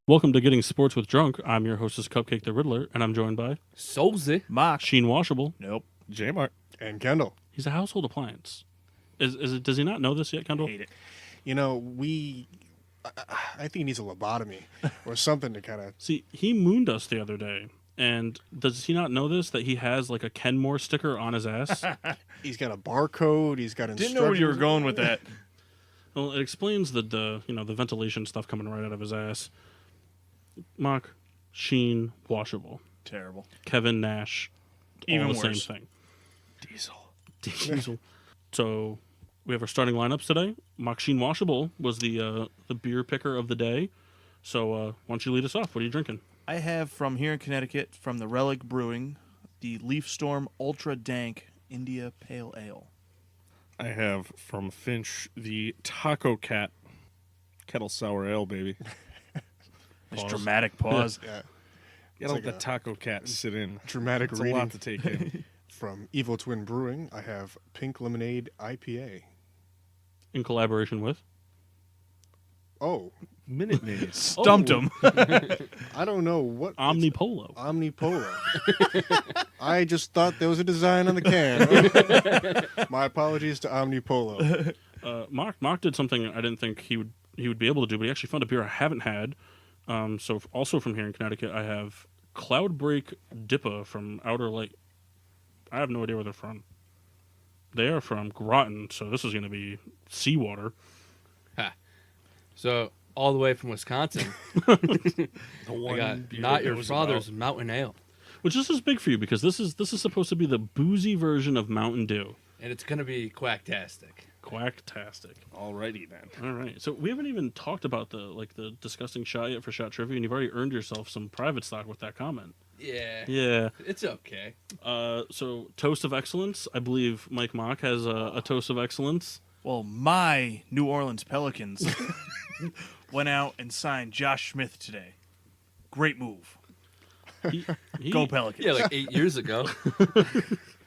Welcome to Getting Sports with Drunk. I'm your hostess, Cupcake the Riddler, and I'm joined by Solzy. Mark. Sheen Washable. Nope. J-Mart. And Kendall. He's a household appliance. Is it? Does he not know this yet, Kendall? Hate it. You know, I think he needs a lobotomy or something to kind of. See, he mooned us the other day, and does he not know this, that he has like a Kenmore sticker on his ass? He's got a barcode. He's got instructions. Didn't know where you were going with that. Well, it explains the ventilation stuff coming right out of his ass. Mock, Sheen, Washable. Terrible. Kevin Nash, Even all the worse. same thing. Diesel. So we have our starting lineups today. Sheen Washable was the beer picker of the day. So why don't you lead us off? What are you drinking? I have from here in Connecticut, from the Relic Brewing, the Leaf Storm Ultra Dank India Pale Ale. I have from Finch the Taco Cat Kettle Sour Ale, baby. This Pause. dramatic pause. Yeah. Gotta like let the a Taco Cat sit in. Dramatic It's a reading lot to take in. from Evil Twin Brewing. I have Pink Lemonade IPA. In collaboration with? Oh, Minute Maid. Stumped him. I don't know what. Omnipolo. Omnipolo. I just thought there was a design on the can. My apologies to Omnipolo. Mark did something I didn't think he would be able to do, but he actually found a beer I haven't had. So also from here in Connecticut, I have Cloudbreak Dippa from Outer Lake. I have no idea where they're from. They are from Groton, so this is going to be seawater. So, all the way from Wisconsin, The I one got beer Not that Your was Father's about- Mountain Ale. Which this is big for you because this is supposed to be the boozy version of Mountain Dew. And it's going to be quacktastic. Quacktastic. Alrighty then. All right. So we haven't even talked about the disgusting shot yet for Shot Trivia, and you've already earned yourself some private stock with that comment. Yeah. Yeah. It's okay. So Toast of Excellence. I believe Mike Mock has a Toast of Excellence. Well, my New Orleans Pelicans went out and signed Josh Smith today. Great move. He- Go Pelicans. Yeah, like 8 years ago.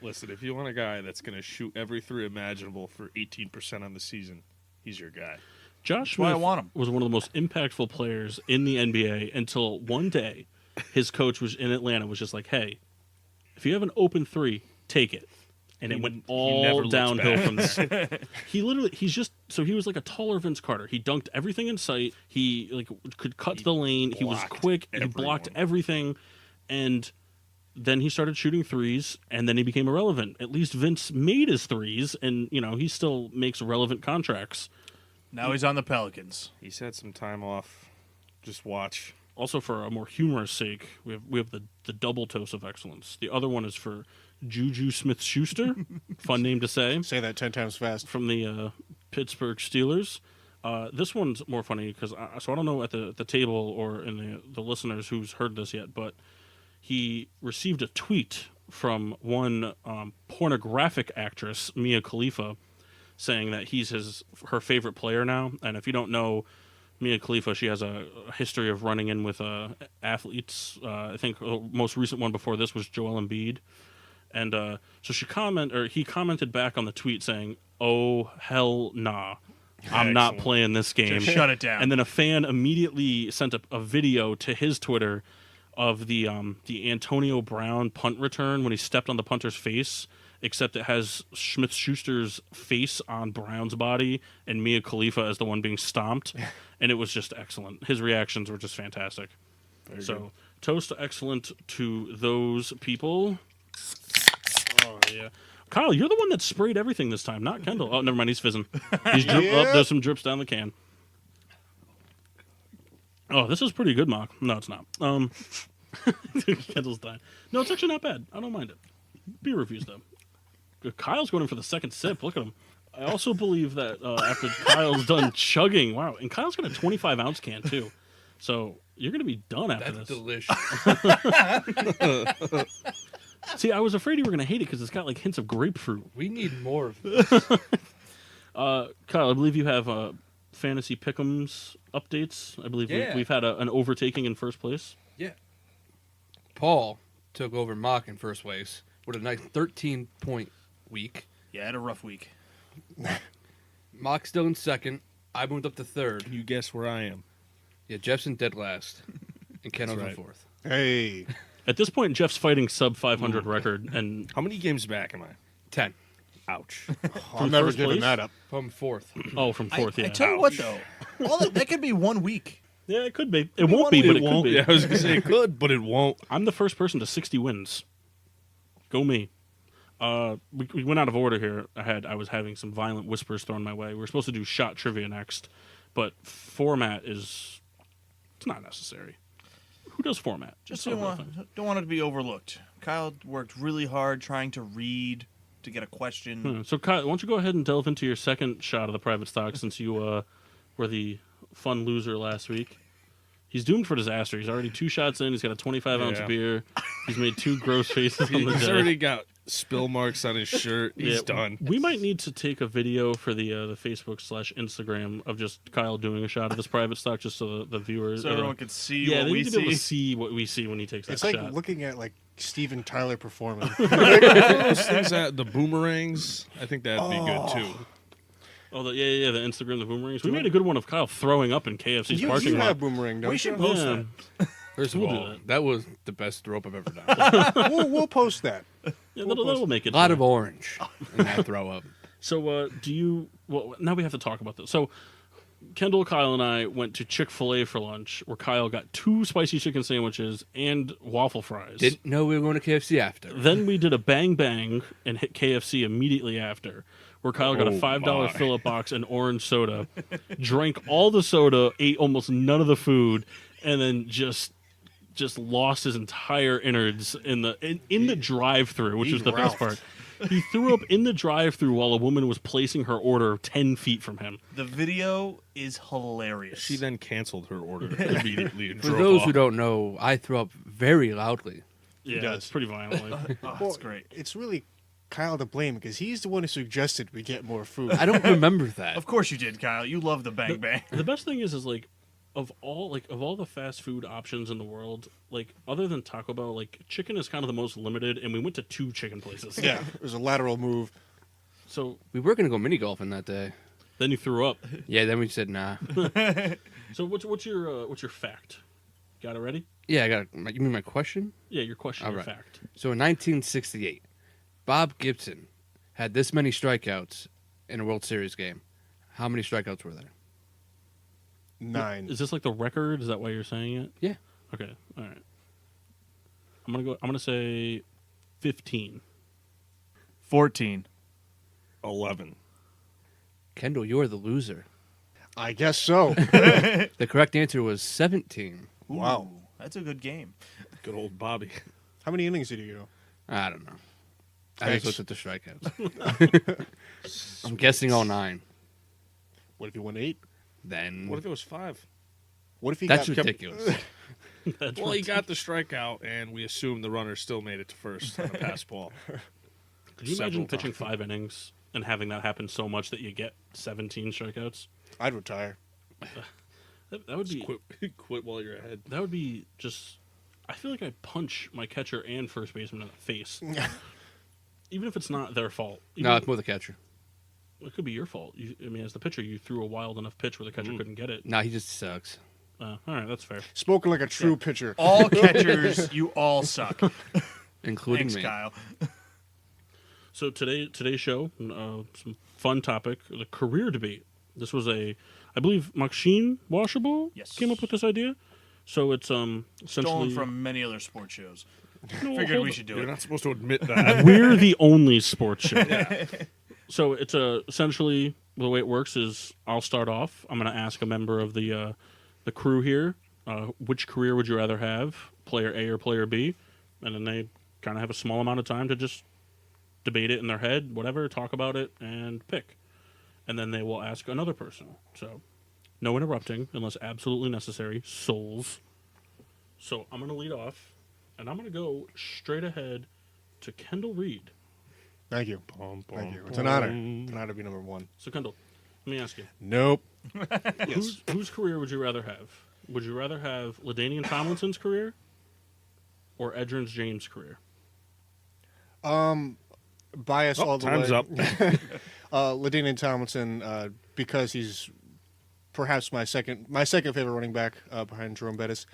Listen, if you want a guy that's going to shoot every three imaginable for 18% on the season, he's your guy. Josh why I Smith want him. was one of the most impactful players in the NBA until one day his coach was in Atlanta was just like, hey, if you have an open three, take it. And it went all never looks downhill back. from there. He was like a taller Vince Carter. He dunked everything in sight. He could cut to the lane. He was blocked quick. He blocked everyone. everything. And then he started shooting threes, and then he became irrelevant. At least Vince made his threes, and he still makes relevant contracts. Now he's on the Pelicans. He's had some time off. Just watch. Also, for a more humorous sake, we have the double Toast of Excellence. The other one is for Juju Smith-Schuster, fun name to say, Say that 10 times fast. from the Pittsburgh Steelers. This one's more funny because so I don't know at the table or in the listeners who's heard this yet, but he received a tweet from one pornographic actress, Mia Khalifa, saying that he's her favorite player now. And if you don't know Mia Khalifa, she has a history of running in with athletes. I think the most recent one before this was Joel Embiid. And so he commented back on the tweet saying, "Oh, hell nah. I'm not Excellent. playing this game." Just shut it down. And then a fan immediately sent a video to his Twitter of the Antonio Brown punt return when he stepped on the punter's face, except it has Smith-Schuster's face on Brown's body and Mia Khalifa as the one being stomped. And it was just excellent. His reactions were just fantastic. So, toast to excellent to those people. Oh, yeah. Kyle, you're the one that sprayed everything this time, not Kendall. Oh, never mind, he's fizzing. He's there's some drips down the can. Oh, this is pretty good, Mock. No, it's not. Kendall's dying. No, it's actually not bad. I don't mind it. Beer reviews, though. Kyle's going in for the second sip. Look at him. I also believe that after Kyle's done chugging, wow, and Kyle's got a 25-ounce can, too. So you're going to be done after That's this. delicious. See, I was afraid you were going to hate it because it's got like hints of grapefruit. We need more of this. Kyle, I believe you have fantasy pick'ems updates. I believe Yeah. we've had an overtaking in first place. Yeah. Paul took over Mock in first place with a nice 13-point week. Yeah, I had a rough week. Mock's still in second. I moved up to third. Can you guess where I am? Yeah, Jeff's in dead last, and Kendall's in right. fourth. Hey, At this point, Jeff's fighting sub 500 record, and How many games back am I? 10. Ouch. I'm never first giving place? that up. I'm fourth. oh, from fourth, I yeah. tell you what, though, that could be 1 week. Yeah, it could be. It won't be, but it could be. Yeah, I was gonna say it could, but it won't. I'm the first person to 60 wins. Go me. We went out of order here. I was having some violent whispers thrown my way. We were supposed to do shot trivia next, but format it's not necessary. Who does format? Just It's not a thing. don't want it to be overlooked. Kyle worked really hard trying to read to get a question. So, Kyle, why don't you go ahead and delve into your second shot of the private stock since you were the fun loser last week. He's doomed for disaster. He's already 2 shots in. He's got a 25-ounce Yeah. beer. He's made 2 gross faces on the He's day. already got spill marks on his shirt. He's Yeah, done. We might need to take a video for the Facebook/Instagram of just Kyle doing a shot of his private stock, just so the viewers, So everyone can see yeah, what they we need to be able to see. see what we see when he takes that It's like shot. looking at like Steven Tyler performing. Those things that the boomerangs, I think that'd be good too. Oh, the Instagram, the boomerangs. We made a good one of Kyle throwing up in KFC's you parking lot. have boomerang, don't We you? should post Yeah. that. First of We'll do all, that. that was the best throw up I've ever done. we'll post that. Yeah, that'll make it. A lot to of you. orange in that throw up. So, do you? Well, now we have to talk about this. So, Kendall, Kyle, and I went to Chick-fil-A for lunch, where Kyle got 2 spicy chicken sandwiches and waffle fries. Didn't know we were going to KFC after. Then we did a bang bang and hit KFC immediately after, where Kyle got a Oh, $5 my. fill-up box and orange soda, drank all the soda, ate almost none of the food, and then just lost his entire innards in the drive-through, which He was the best ralphed. part. He threw up in the drive-through while a woman was placing her order 10 feet from him. The video is hilarious. She then canceled her order immediately and For drove those off. who don't know, I throw up very loudly. Yeah, does. it's pretty violently. Oh, Well, that's great. It's really Kyle to blame because he's the one who suggested we get more food. I don't remember that. Of course you did, Kyle. You love the bang bang. The best thing is like of all the fast food options in the world, like other than Taco Bell, like chicken is kind of the most limited, and we went to 2 chicken places. Yeah, it was a lateral move. So We were going to go mini golfing that day. then you threw up. Yeah, then we said nah. So what's your fact? Got it ready? Yeah, I got. You mean my question? Yeah, your question, All your right. fact. So in 1968, Bob Gibson had this many strikeouts in a World Series game. How many strikeouts were there? 9. Is this like the record? Is that why you're saying it? Yeah. Okay. All right. I'm gonna say 15. 14. 11. Kendall, you're the loser. I guess so. The correct answer was 17. Wow. Ooh, that's a good game. Good old Bobby. How many innings did he go? I don't know. I Thanks. just looked at the strikeouts. I'm guessing all 9. What if he won 8? Then What if it was 5? What if he that's got ridiculous. That's Well, he got the strikeout, and we assume the runner still made it to first on a pass ball. Could you imagine several pitching times. 5 innings and having that happen so much that you get 17 strikeouts? I'd retire. That would be Quit while you're ahead. that would be just. I feel like I'd punch my catcher and first baseman in the face, even if it's not their fault. No, Even- it's more the catcher. it could be your fault. I mean, as the pitcher, you threw a wild enough pitch where the catcher couldn't get it. No, he just sucks. All right, that's fair. Spoken like a true pitcher. All catchers, you all suck. Including Thanks, me. Kyle. So today's show, some fun topic, the career debate. This was I believe Maxine Washable Yes. came up with this idea. So it's Stolen essentially from many other sports shows. No, Figured hold we on. should do You're it. not supposed to admit that. We're the only sports show. So it's essentially the way it works is I'll start off. I'm going to ask a member of the crew here, which career would you rather have, player A or player B, and then they kind of have a small amount of time to just debate it in their head, whatever, talk about it, and pick. And then they will ask another person. So no interrupting unless absolutely necessary. Souls. So I'm going to lead off, and I'm going to go straight ahead to Kendall Reed. Thank you. Bum, bum, Thank you. It's an honor. It's an honor to be number 1. So Kendall, let me ask you, Nope. Yes. whose career would you rather have? Would you rather have LaDainian Tomlinson's career or Edgerrin James' career? Bias all the way. Time's up. LaDainian Tomlinson, because he's perhaps my second favorite running back behind Jerome Bettis,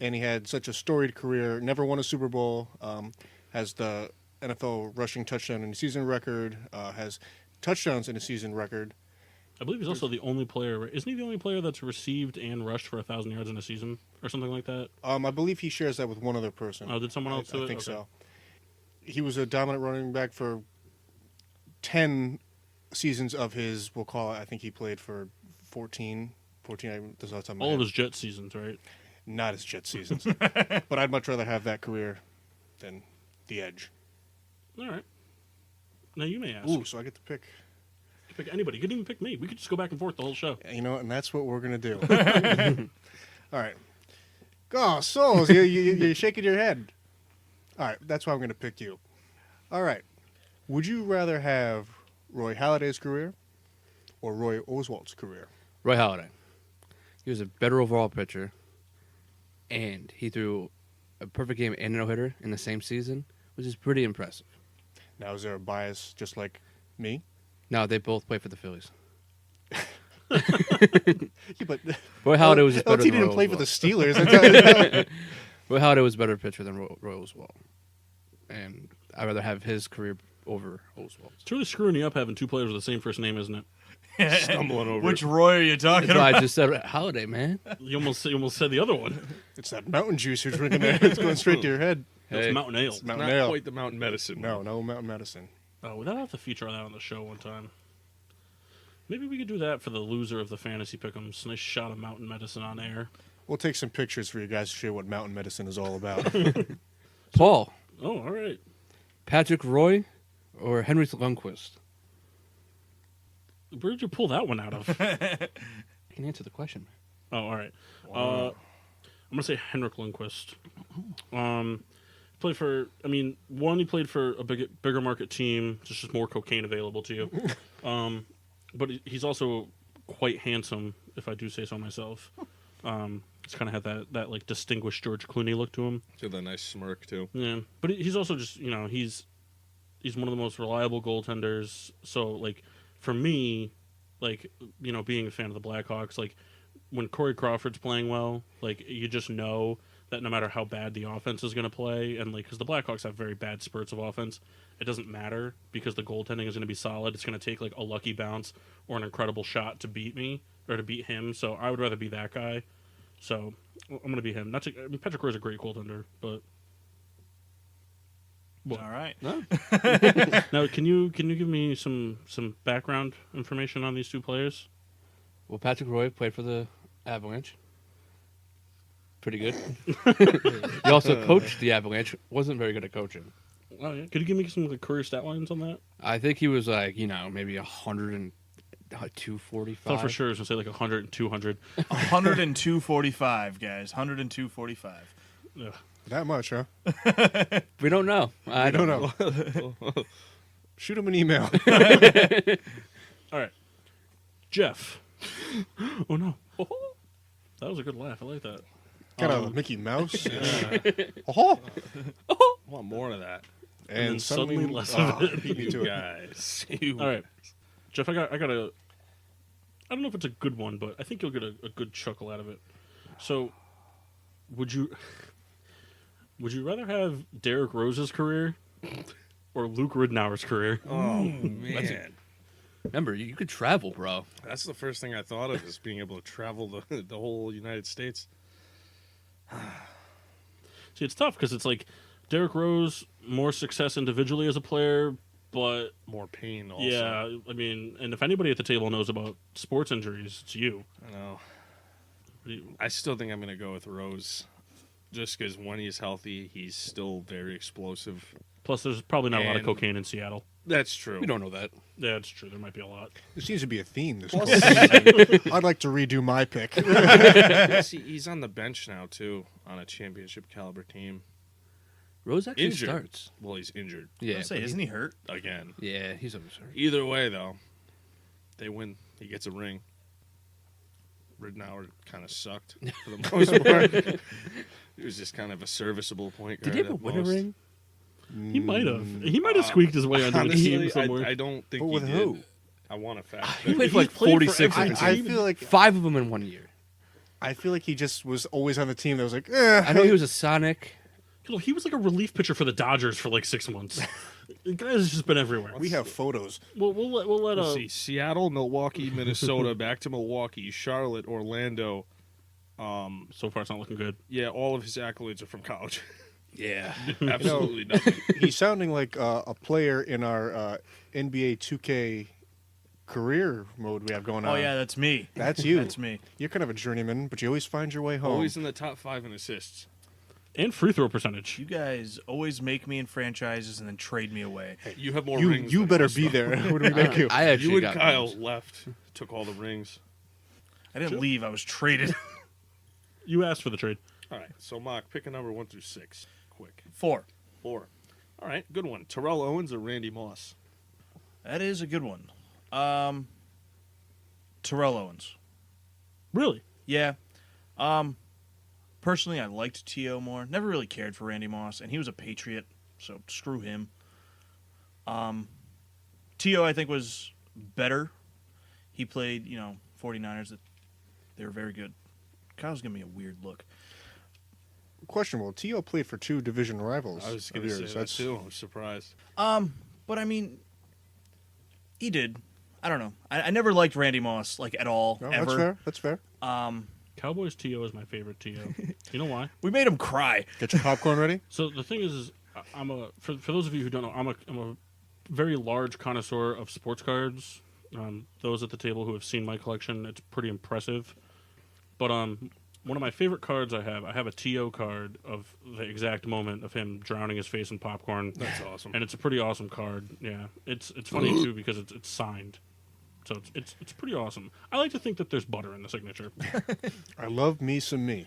and he had such a storied career. Never won a Super Bowl. Has the NFL rushing touchdown in a season record. Has touchdowns in a season record. I believe he's also the only player. Isn't he the only player that's received and rushed for 1,000 yards in a season or something like that? I believe he shares that with one other person. Oh, did someone else do it? I think Okay. so. He was a dominant running back for 10 seasons of his, we'll call it, I think he played for 14, that's off the top of my All head. of his Jet seasons, right? Not his Jet seasons. But I'd much rather have that career than the Edge. All right. Now you may ask. Ooh, so I get to pick. You can pick anybody. You could even pick me. We could just go back and forth the whole show. You know, and that's what we're going to do. All right. Oh, Souls, you're shaking your head. All right, that's why I'm going to pick you. All right. Would you rather have Roy Halladay's career or Roy Oswald's career? Roy Halladay. He was a better overall pitcher, and he threw a perfect game and a no-hitter in the same season, which is pretty impressive. Now, is there a bias just like me? No, they both play for the Phillies. Yeah, but Roy Halladay was just better LT than didn't Roy play for Oswald. the Steelers. Roy Halladay was a better pitcher than Roy Oswald, and I'd rather have his career over Oswald's. It's really screwing you up having two players with the same first name, isn't it? Stumbling over Which it. Roy are you talking That's why about? I just said Halladay, man. You almost said the other one. It's that mountain juice you're drinking there. It's going straight to your head. It's Hey. Mountain Ale. It's mountain Not ale. quite the mountain medicine. No mountain medicine. Oh, we'd have to feature that on the show one time. Maybe we could do that for the loser of the fantasy pick'ems. Nice shot of mountain medicine on air. We'll take some pictures for you guys to show what mountain medicine is all about. Paul, Oh, all right. Patrick Roy, or Henry Lundqvist? Where did you pull that one out of? I can answer the question. Oh, all right. I'm gonna say Henrik Lundqvist. Played for. I mean, one, he played for a bigger market team. There's just more cocaine available to you. But he's also quite handsome, if I do say so myself. He's kind of had that like distinguished George Clooney look to him. With a nice smirk too. Yeah, but he's also just he's one of the most reliable goaltenders. So like for me, like being a fan of the Blackhawks, like when Corey Crawford's playing well, like you just know that no matter how bad the offense is going to play, and like because the Blackhawks have very bad spurts of offense, it doesn't matter because the goaltending is going to be solid. It's going to take like a lucky bounce or an incredible shot to beat me or to beat him. So I would rather be that guy. So I'm going to be him. Patrick Roy is a great goaltender, but. All right. Now, can you give me some background information on these two players? Well, Patrick Roy played for the Avalanche. Pretty good. He also coached the Avalanche. Wasn't very good at coaching. Oh yeah. Could you give me some like, career stat lines on that? I think he was like, maybe 100 and 245. I thought for sure it was gonna say like 100 and 200. 102.45, guys. 102.45. Ugh. That much, huh? We don't know. I don't know. Shoot him an email. All right, Jeff. Oh no. That was a good laugh. I like that. Got a Mickey Mouse. Oh, I want more of that. and then suddenly less of oh, it. beat me to it. Guys. All right, Jeff. I got a. I don't know if it's a good one, but I think you'll get a good chuckle out of it. So, would you rather have Derrick Rose's career or Luke Ridnour's career? Oh, man. Remember, you could travel, bro. That's the first thing I thought of is being able to travel the whole United States. See, it's tough because it's like Derrick Rose, more success individually as a player, but More pain also. yeah, I mean, and if anybody at the table knows about sports injuries, it's you. I know. I still think I'm going to go with Rose. Just because when he's healthy, he's still very explosive. Plus, there's probably not a lot of And- cocaine in Seattle. That's true. We don't know that. Yeah, it's true. There might be a lot. There seems to be a theme this whole season. I'd like to redo my pick. He's on the bench now, too, on a championship caliber team. Rose actually Injured. starts. Well, he's injured Yeah. I say, but isn't he hurt? again. Yeah, he's always hurt. Either way, though, they win. He gets a ring. Ridnour kind of sucked for the most part. He was just kind of a serviceable point guard. Did he ever at win a most. ring? He might have. He might have squeaked his way onto a Honestly, team somewhere. I don't think But he with did. who? I want a fact. He played for like He's played for 46 every different I teams. feel like 5 of them in 1 year. I feel like he just was always on the team that was like, I know he was a Sonic. He was like a relief pitcher for the Dodgers for like 6 months. The guy has just been everywhere. we have photos. We'll let Let's see. Seattle, Milwaukee, Minnesota, back to Milwaukee, Charlotte, Orlando. So far, it's not looking good. Yeah, all of his accolades are from college. Yeah. Absolutely nothing. He's sounding like a player in our NBA 2K career mode we have going on. Oh yeah, that's me. That's you. That's me. You're kind of a journeyman, but you always find your way home. Always in the top 5 in assists. And free throw percentage. You guys always make me in franchises and then trade me away. You have more you rings. you than better us, be though. there when we make you. I actually You and got Kyle rings. left, took all the rings. I didn't leave. I was traded. You asked for the trade. All right, so Mock, pick a number 1 through 6. Quick. 4. 4. All right, good one. Terrell Owens or Randy Moss? That is a good one. Terrell Owens. Really? Yeah. Personally, I liked T.O. more. Never really cared for Randy Moss, and he was a Patriot, so screw him. T.O. I think was better. He played, 49ers. They were very good. Kyle's giving me a weird look. Questionable. T.O. played for 2 division rivals. I was of going to say yours. that too. I was surprised. But I mean, he did. I don't know. I never liked Randy Moss, like, at all, No, ever. That's fair. Cowboys T.O. is my favorite T.O. You know why? We made him cry. Get your popcorn ready. So the thing is for those of you who don't know, I'm a very large connoisseur of sports cards. Those at the table who have seen my collection, it's pretty impressive. But one of my favorite cards I have a T.O. card of the exact moment of him drowning his face in popcorn. That's awesome. And it's a pretty awesome card. Yeah, it's funny too because it's signed, so it's pretty awesome. I like to think that there's butter in the signature. I love me some me.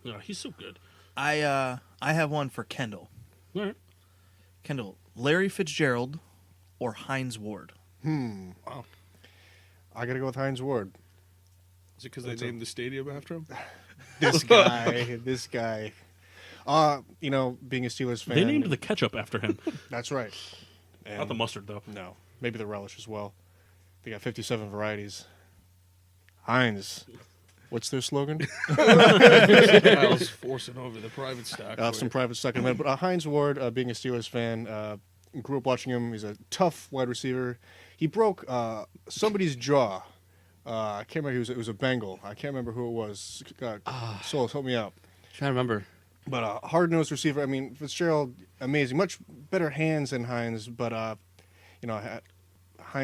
Yeah, he's so good. I have one for Kendall. All right. Kendall, Larry Fitzgerald or Hines Ward? Wow. I got to go with Hines Ward. Is it because they named the stadium after him? This guy. Being a Steelers fan. They named the ketchup after him, That's right. not the mustard though. No, maybe the relish as well. They got 57 varieties. Heinz. What's their slogan? Kyle's forcing over the private stock. I'll have some private stock in a minute. But Heinz Ward, being a Steelers fan, grew up watching him. He's a tough wide receiver. He broke somebody's jaw. I can't remember. It was a Bengal. I can't remember who it was. God, Souls, help me out. Trying to remember. But hard-nosed receiver. I mean, Fitzgerald, amazing. Much better hands than Hines. But Hines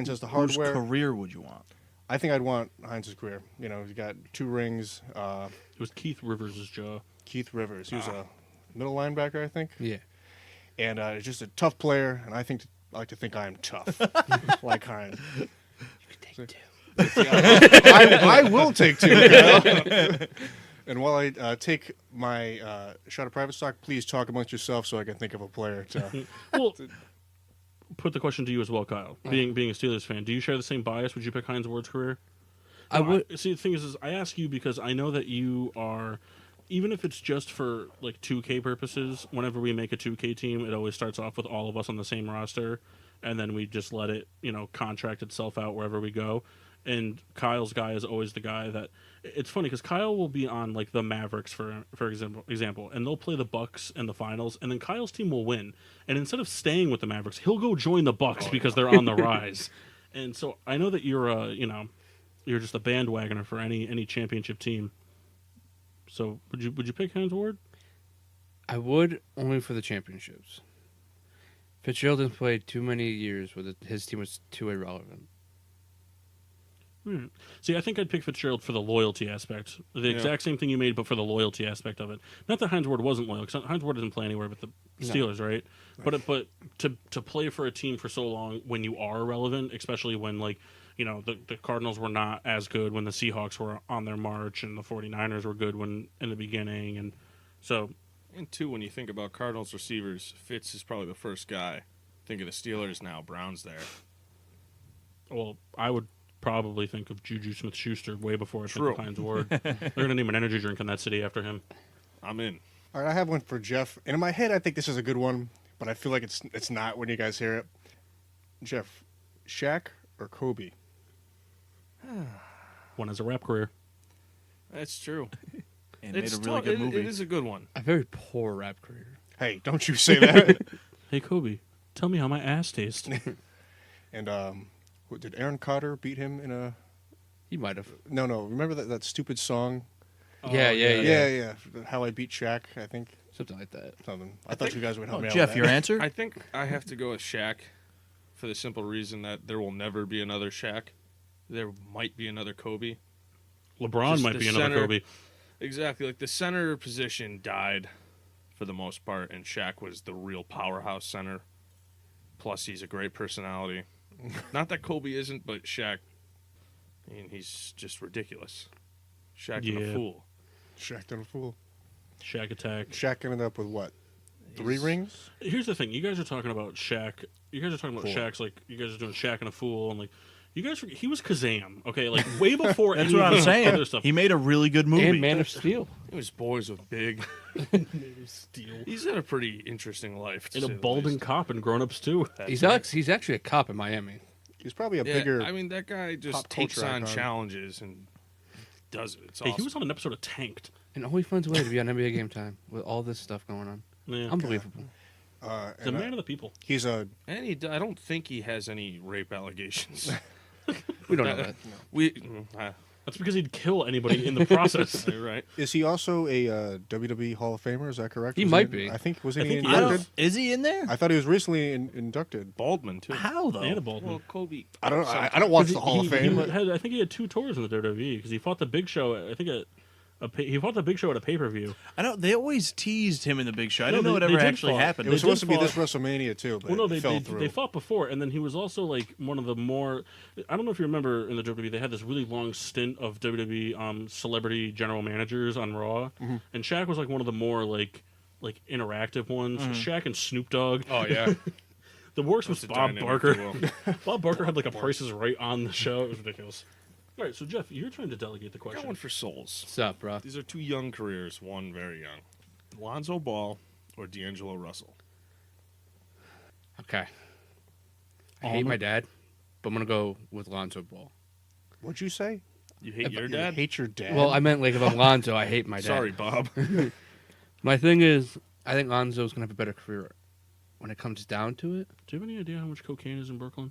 has the Whose hardware. career would you want? I think I'd want Hines' career. He's got 2 rings. It was Keith Rivers' jaw. Keith Rivers. He was a middle linebacker, I think. Yeah. And just a tough player. And I like to think I'm tough, like Hines. You could take 2. I will take 2. Kyle. And while I take my shot of private stock, please talk amongst yourself so I can think of a player to. Well, put the question to you as well, Kyle. Being a Steelers fan, do you share the same bias? Would you pick Hines Ward's career? I would. See, the thing is I ask you because I know that you are, even if it's just for like 2K purposes, whenever we make a 2K team, it always starts off with all of us on the same roster, and then we just let it, contract itself out wherever we go. And Kyle's guy is always the guy that. It's funny because Kyle will be on like the Mavericks for example, and they'll play the Bucks in the finals, and then Kyle's team will win. And instead of staying with the Mavericks, he'll go join the Bucks because they're on the rise. And so I know that you're you're just a bandwagoner for any championship team. So would you pick Hines Ward? I would, only for the championships. Fitzgerald didn't play too many years where his team was too irrelevant. See, I think I'd pick Fitzgerald for the loyalty aspect. The exact same thing you made, but for the loyalty aspect of it. Not that Hines Ward wasn't loyal, because Hines Ward doesn't play anywhere but the Steelers, right? But to play for a team for so long when you are relevant, especially when the Cardinals were not as good when the Seahawks were on their march and the 49ers were good when in the beginning, and so. And 2, when you think about Cardinals receivers, Fitz is probably the first guy. Think of the Steelers now. Brown's there. Well, I would probably think of Juju Smith-Schuster way before I True. think of Hines Ward. They're going to name an energy drink in that city after him. I'm in. All right, I have one for Jeff. And in my head, I think this is a good one, but I feel like it's not when you guys hear it. Jeff, Shaq or Kobe? One has a rap career. That's true. And It's made a really tough. good movie. It is a good one. A very poor rap career. Hey, don't you say that. Hey Kobe, tell me how my ass tastes. And what, did Aaron Carter beat him in a? He might have. No. Remember that stupid song? Yeah. Yeah. How I Beat Shaq, I think. Something like that. Something. I thought you guys would help me out. Jeff, with your that. answer? I think I have to go with Shaq for the simple reason that there will never be another Shaq. There might be another Kobe. LeBron Just might the be another center- Kobe. Exactly. Like the center position died for the most part, and Shaq was the real powerhouse center. Plus, he's a great personality. Not that Kobe isn't, but Shaq, I mean, he's just ridiculous. Shaq and a Yeah. fool. Shaq done a fool. Shaq attack. Shaq ended up with what? 3 rings? Here's the thing: you guys are talking about Shaq. You guys are talking about Four. Shaq's like you guys are doing Shaq and a fool, and like you guys. He was Kazam, okay? Like way before. That's any what of I'm the saying. Other stuff. He made a really good movie. And Man of Steel. He was boys with big. Steel. He's had a pretty interesting life. To And a say the balding least. cop in Grown Ups too. He's actually a cop in Miami. He's probably a Yeah, bigger. I mean, that guy just pop takes culture on icon. challenges and does it. It's Hey, awesome. he was on an episode of Tanked. And always finds a way to be on NBA Game Time with all this stuff going on. Yeah. Unbelievable. He's a man of the people. He's a. And I don't think he has any rape allegations. We don't know that. That's because he'd kill anybody in the process. You're right. Is he also a WWE Hall of Famer? Is that correct? He Was might be. I think was he I think he inducted? Is he in there? I thought he was recently inducted. Baldwin too. How though? And a bald Well, Kobe. I don't know. I don't watch the Hall of Fame. I think he had 2 tours in the WWE because he fought the Big Show. I think he fought the Big Show at a pay-per-view. I know they always teased him in the Big Show. I No, didn't know they what ever did actually fall. happened. It was They did supposed to be this fall- WrestleMania too, but Well, no, it fell through. they fought before, and then he was also like one of the more. I don't know if you remember in the WWE, they had this really long stint of WWE celebrity general managers on Raw, and Shaq was like one of the more like interactive ones. Shaq and Snoop Dogg. Oh yeah. The worst was That's a Bob dynamic Barker. duo. Bob Barker had like a Price is Right on the show. It was ridiculous. All right, so Jeff, you're trying to delegate the I got question. one for Souls. What's up, bro? These are 2 young careers. One very young. Lonzo Ball or D'Angelo Russell. Okay. I hate my dad, but I'm going to go with Lonzo Ball. What'd you say? You hate your You dad? hate your dad? Well, I meant like if I'm Lonzo, I hate my dad. Sorry, Bob. My thing is, I think Lonzo's going to have a better career when it comes down to it. Do you have any idea how much cocaine is in Brooklyn?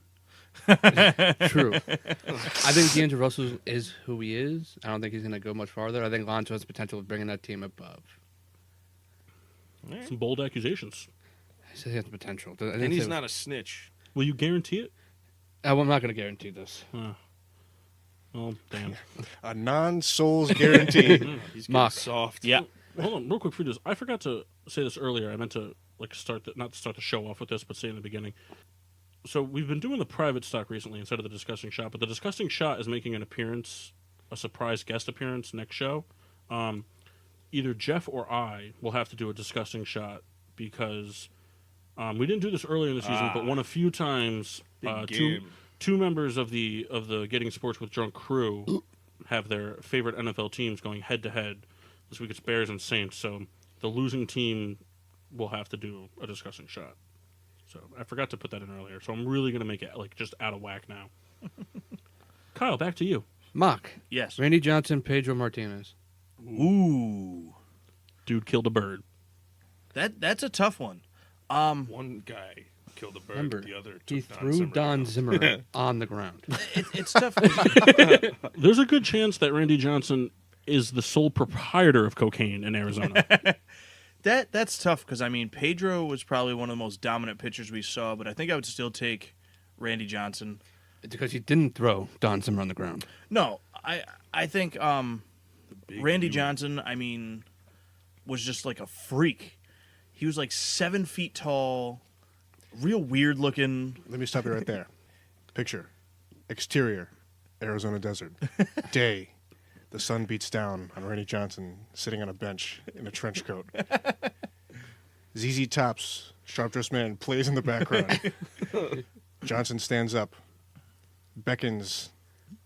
True. I think D'Angelo Russell is who he is. I don't think he's going to go much farther. I think Lonzo has the potential of bringing that team above. Some bold accusations. I say he has the potential. I didn't And he's say- not a snitch. Will you guarantee it? I'm not going to guarantee this. Oh, damn. a non-Souls guarantee. He's getting Mock. soft. Yeah. Hold on, real quick, for this. I forgot to say this earlier. I meant to like not start the show off with this, but say in the beginning. So we've been doing the private stock recently instead of the disgusting shot, but the disgusting shot is making an appearance, a surprise guest appearance next show. Either Jeff or I will have to do a disgusting shot because we didn't do this earlier in the season, but one a few times. Big two game. two members of the Getting Sports with Drunk crew have their favorite NFL teams going head to head. This week it's Bears and Saints, so the losing team will have to do a disgusting shot. So I forgot to put that in earlier. So I'm really gonna make it like just out of whack now. Kyle, back to you. Mock. Yes. Randy Johnson, Pedro Martinez. Ooh. Dude killed a bird. That's a tough one. One guy killed a bird. Remember, the other he took threw Don down. Zimmer on the ground. It's tough. There's a good chance that Randy Johnson is the sole proprietor of cocaine in Arizona. That's tough because I mean Pedro was probably one of the most dominant pitchers we saw, but I think I would still take Randy Johnson. It's because he didn't throw Don Zimmer on the ground. No, I think Big Randy dude. Johnson, I mean, was just like a freak. He was like 7 feet tall, real weird looking. Let me stop you right there. Picture. Exterior. Arizona desert. Day. The sun beats down on Randy Johnson sitting on a bench in a trench coat. ZZ Top's Sharp Dressed Man plays in the background. Johnson stands up, beckons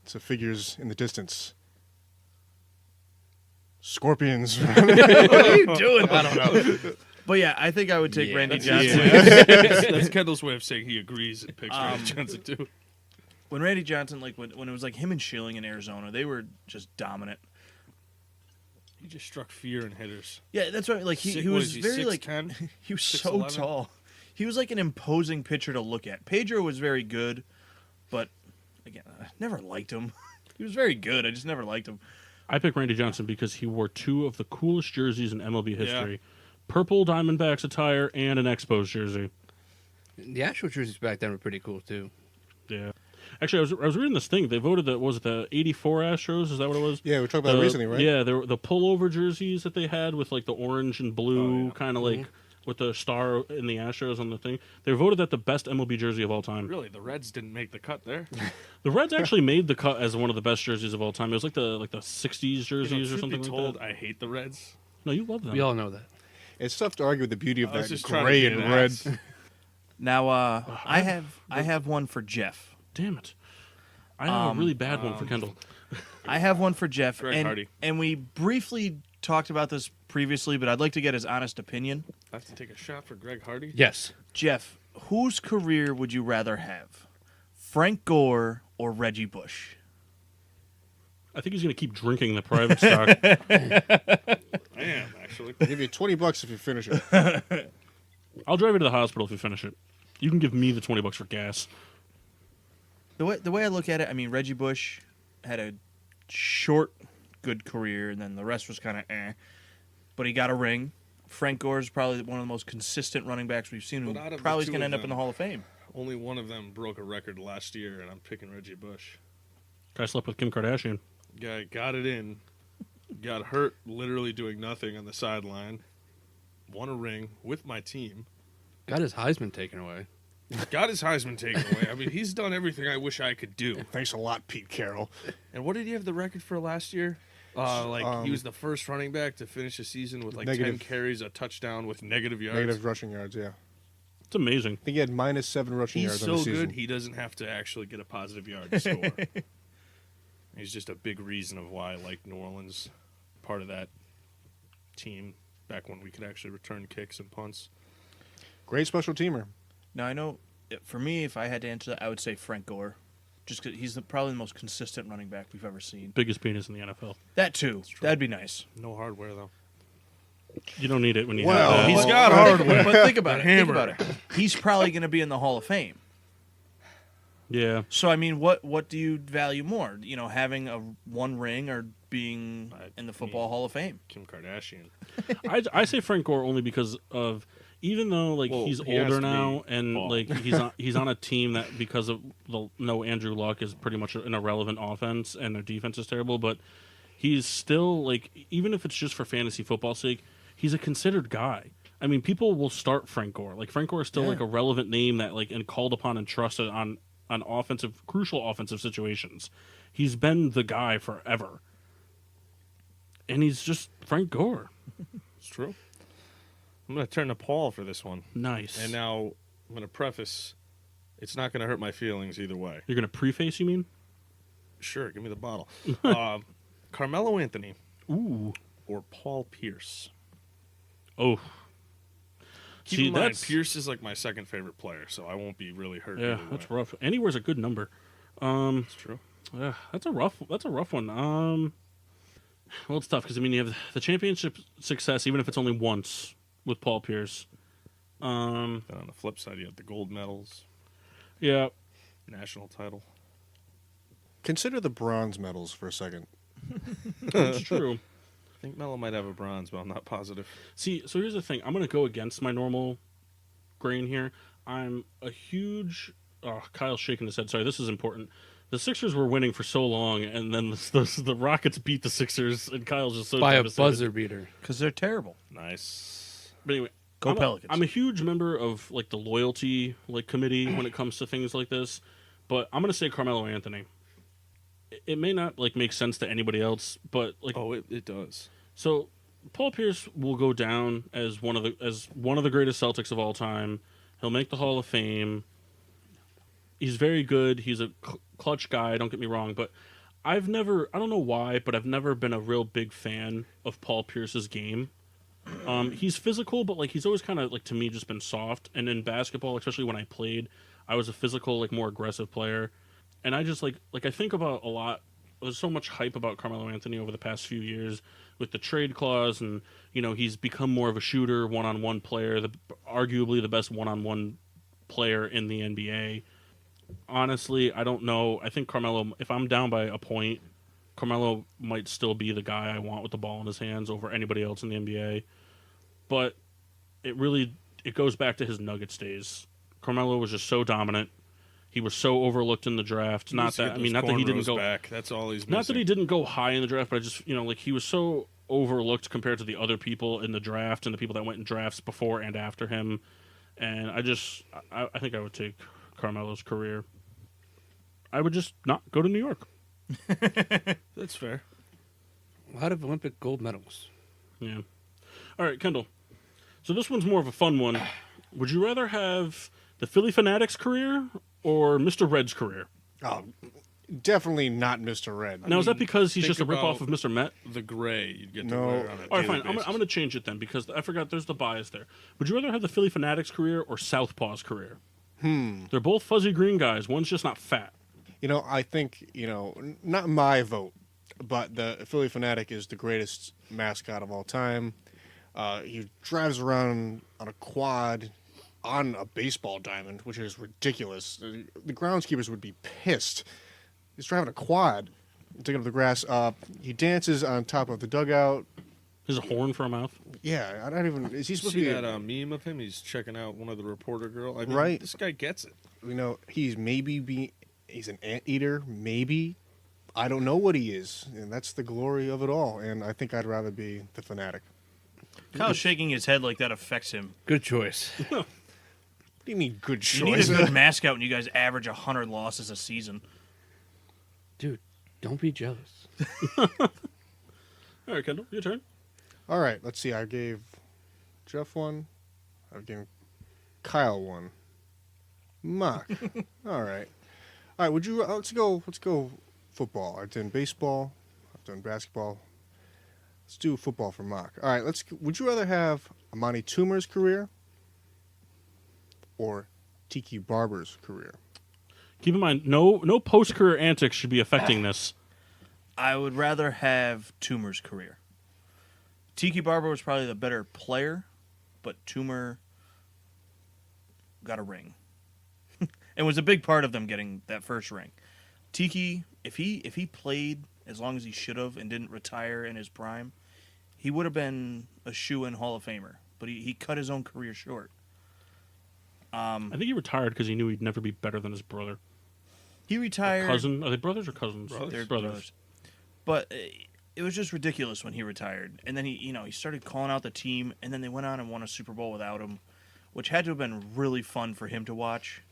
to figures in the distance. Scorpions. What are you doing? I don't know. But yeah, I think I would take Yeah, Randy That's, Johnson. that's Kendall's way of saying he agrees and picks Randy Johnson too. when Randy Johnson, like when it was like him and Schilling in Arizona, they were just dominant. He just struck fear in hitters. Yeah, that's right. Like he was very like 6'10"? he was so 6'11"? tall. He was like an imposing pitcher to look at. Pedro was very good, but again, I never liked him. He was very good. I just never liked him. I picked Randy Johnson because he wore two of the coolest jerseys in MLB history: purple Diamondbacks attire and an Expos jersey. The actual jerseys back then were pretty cool too. Yeah. Actually, I was reading this thing. They voted that, was it the '84 Astros? Is that what it was? Yeah, we talked about it recently, right? Yeah, the pullover jerseys that they had with like the orange and blue, kind of like with the star in the Astros on the thing. They voted that the best MLB jersey of all time. Really, the Reds didn't make the cut there. The Reds actually made the cut as one of the best jerseys of all time. It was like the '60s jerseys or something Be like told, that. I hate the Reds. No, you love them. We all know that. It's tough to argue with the beauty of I was that just trying to gray get and an red. axe. Now, I have one for Jeff. Damn it! I have a really bad one for Kendall. I have one for Jeff, Greg and Hardy. and we briefly talked about this previously, but I'd like to get his honest opinion. I have to take a shot for Greg Hardy. Yes. Jeff, whose career would you rather have, Frank Gore or Reggie Bush? I think he's going to keep drinking the private stock. I am, actually. I'll give you $20 if you finish it. I'll drive you to the hospital if you finish it. You can give me the $20 for gas. The way I look at it, I mean, Reggie Bush had a short, good career, and then the rest was kind of But he got a ring. Frank Gore is probably one of the most consistent running backs we've seen. Who But out of the probably is two going to of end up in the them- Hall of Fame. Only one of them broke a record last year, and I'm picking Reggie Bush. Guy slept with Kim Kardashian. Guy got it in, got hurt literally doing nothing on the sideline, won a ring with my team, Got his Heisman taken away. got his Heisman taken away. I mean, he's done everything I wish I could do. Thanks a lot, Pete Carroll. And what did he have the record for last year? He was the first running back to finish the season with like 10 Negative. carries, a touchdown with negative yards. Negative rushing yards, yeah. It's amazing. I think he had -7 rushing He's yards on so the season. good, he doesn't have to actually get a positive yard to score. He's just a big reason of why I like New Orleans, part of that team back when we could actually return kicks and punts. Great special teamer. Now, I know, for me, if I had to answer that, I would say Frank Gore. Just because he's probably the most consistent running back we've ever seen. Biggest penis in the NFL. That, too. That'd be nice. No hardware, though. You don't need it when you Well, have that. He's got hardware. But think about it. Think Hammer. about it. He's probably going to be in the Hall of Fame. Yeah. So, I mean, what do you value more? You know, having a one ring or being in the Football Hall of Fame? Kim Kardashian. I say Frank Gore only because of, even though like Well, he's he has older to now be and Paul. like he's on a team that, because of the no Andrew Luck, is pretty much an irrelevant offense and their defense is terrible, but he's still like, even if it's just for fantasy football's sake, he's a considered guy. I mean, people will start Frank Gore. Like Frank Gore is still like a relevant name that like and called upon and trusted on crucial offensive situations. He's been the guy forever. And he's just Frank Gore. It's true. I'm going to turn to Paul for this one. Nice. And now I'm going to preface, it's not going to hurt my feelings either way. You're going to preface, you mean? Sure, give me the bottle. Carmelo Anthony Ooh. or Paul Pierce. Oh. Keep in mind, Pierce is like my second favorite player, so I won't be really hurt. Yeah, either that's way. rough. And he wears a good number. That's true. Yeah, that's a rough one. Well, it's tough because I mean you have the championship success, even if it's only once with Paul Pierce. Then on the flip side, you have the gold medals, Yeah, national title. Consider the bronze medals for a second. that's true. I think Melo might have a bronze, but I'm not positive. See, so here's the thing. I'm gonna go against my normal grain here. I'm a huge. Oh, Kyle's shaking his head. Sorry, this is important. The Sixers were winning for so long, and then the Rockets beat the Sixers, and Kyle's just so By a devastated. buzzer beater. Because they're terrible. Nice. But anyway, Go Pelicans. I'm a huge member of like the loyalty committee when it comes to things like this, but I'm gonna say Carmelo Anthony. It may not like make sense to anybody else, but like Oh, it does. so, Paul Pierce will go down as one of the greatest Celtics of all time. He'll make the Hall of Fame. He's very good. He's a clutch guy. Don't get me wrong, but I don't know why, but I've never been a real big fan of Paul Pierce's game. He's physical, but like he's always kind of like to me just been soft. And in basketball, especially when I played, I was a physical, like more aggressive player. And I just like I think about a lot. There's so much hype about Carmelo Anthony over the past few years with the trade clause, and he's become more of a shooter, one-on-one player, arguably the best one-on-one player in the NBA. Honestly, I don't know. I think Carmelo, if I'm down by a point, Carmelo might still be the guy I want with the ball in his hands over anybody else in the NBA. But it goes back to his Nuggets days. Carmelo was just so dominant. He was so overlooked in the draft. Not that he didn't go back. That's all he's missing. Not that he didn't go high in the draft, but I just he was so overlooked compared to the other people in the draft and the people that went in drafts before and after him. And I think I would take Carmelo's career. I would just not go to New York. That's fair. A lot of Olympic gold medals. Yeah. All right, Kendall. So this one's more of a fun one. Would you rather have the Philly Fanatics career or Mr. Red's career? Oh, definitely not Mr. Red. Now, is that because he's think just a ripoff about of Mr. Met? The gray you'd get to No. wear on a All right, daily fine. I'm basis. going to change it then because I forgot there's the bias there. Would you rather have the Philly Fanatics career or Southpaw's career? They're both fuzzy green guys. One's just not fat. I think, not my vote, but the Philly Fanatic is the greatest mascot of all time. He drives around on a quad on a baseball diamond, which is ridiculous. The groundskeepers would be pissed. He's driving a quad, digging up the grass. He dances on top of the dugout. There's a horn for a mouth. Yeah, I don't even. Is he supposed See to be? that meme of him? He's checking out one of the reporter girl. I mean, Right. This guy gets it. He's an anteater, maybe. I don't know what he is, and that's the glory of it all. And I think I'd rather be the Fanatic. Kyle shaking his head like that affects him. Good choice. What do you mean, good You need a choice? good mascot when you guys average 100 losses a season. Dude, don't be jealous. All right, Kendall, your turn. All right, let's see. I gave Jeff one. I gave Kyle one. Mark. All right. All right. Let's go football. I've done baseball. I've done basketball. Let's do football for Mark. All right. Would you rather have Amani Toomer's career or Tiki Barber's career? Keep in mind, no post-career antics should be affecting this. I would rather have Toomer's career. Tiki Barber was probably the better player, but Toomer got a ring. And was a big part of them getting that first ring. Tiki, if he played as long as he should have and didn't retire in his prime, he would have been a shoe-in Hall of Famer. But he cut his own career short. I think he retired because he knew he'd never be better than his brother. He retired. Cousin? Are they brothers or cousins? They're brothers. But it was just ridiculous when he retired. And then he started calling out the team, and then they went on and won a Super Bowl without him, which had to have been really fun for him to watch.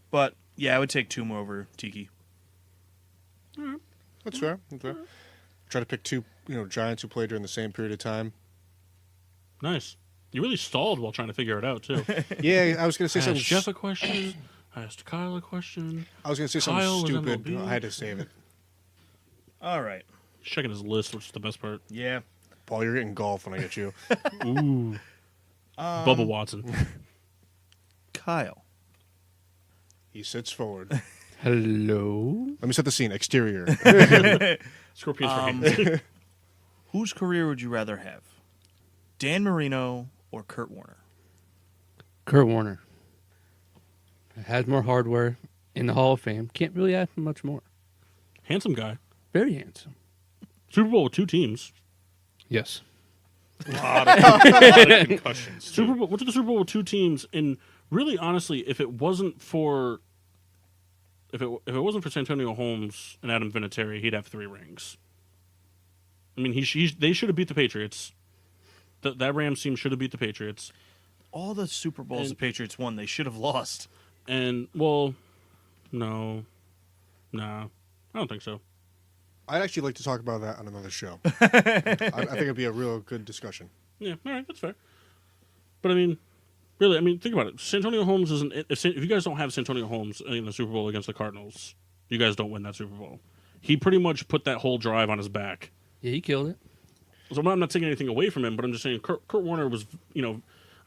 But yeah, I would take Toomer over Tiki. That's fair. Try to pick two, Giants who played during the same period of time. Nice. You really stalled while trying to figure it out, too. Yeah, I was going to say I something. asked Jeff a question. I asked Kyle a question. I was going to say Kyle something was stupid. MLB. I had to save it. All right. He's checking his list, which is the best part. Yeah. Paul, you're getting golf when I get you. Ooh. Bubba Watson. Kyle. He sits forward. Hello? Let me set the scene. Exterior. Scorpions for hands. Whose career would you rather have? Dan Marino or Kurt Warner? Kurt Warner. Has more hardware in the Hall of Fame. Can't really ask for much more. Handsome guy. Very handsome. Super Bowl with 2 teams. Yes. A lot of concussions. too. Went to the Super Bowl with 2 teams, and really, honestly, if it wasn't for Santonio Holmes and Adam Vinatieri, he'd have 3 rings. I mean, they should have beat the Patriots. That Rams team should have beat the Patriots. All the Super Bowls the Patriots won, they should have lost. And well, no, nah, I don't think so. I'd actually like to talk about that on another show. I think it'd be a real good discussion. Yeah, all right, that's fair. But I mean, really, think about it. Santonio Holmes isn't. If you guys don't have Santonio Holmes in the Super Bowl against the Cardinals, you guys don't win that Super Bowl. He pretty much put that whole drive on his back. Yeah, he killed it. So I'm not taking anything away from him, but I'm just saying Kurt Warner was,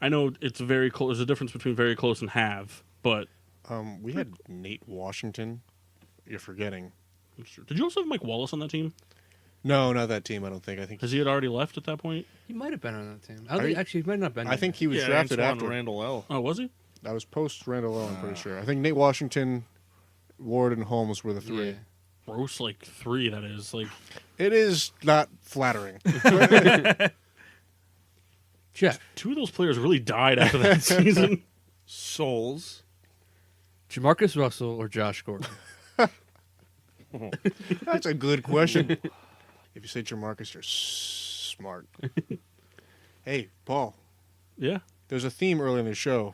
I know it's very close. There's a difference between very close and have, but We had Nate Washington you're forgetting. Did you also have Mike Wallace on that team? No, not that team. I don't think. I think Because he had already left at that point. He might have been on that team. Are you- Actually, he might not have been. I think he was drafted Antoine after. Randall L. Oh, was he? That was post Randall L. I'm pretty sure. I think Nate Washington, Ward, and Holmes were the three. Yeah. Gross, like 3. That is like. It is not flattering. Jeff, 2 of those players really died after that season. Souls. Jamarcus Russell or Josh Gordon? That's a good question. If you say Jamarcus, you're smart. Hey, Paul. Yeah, There's a theme early in the show.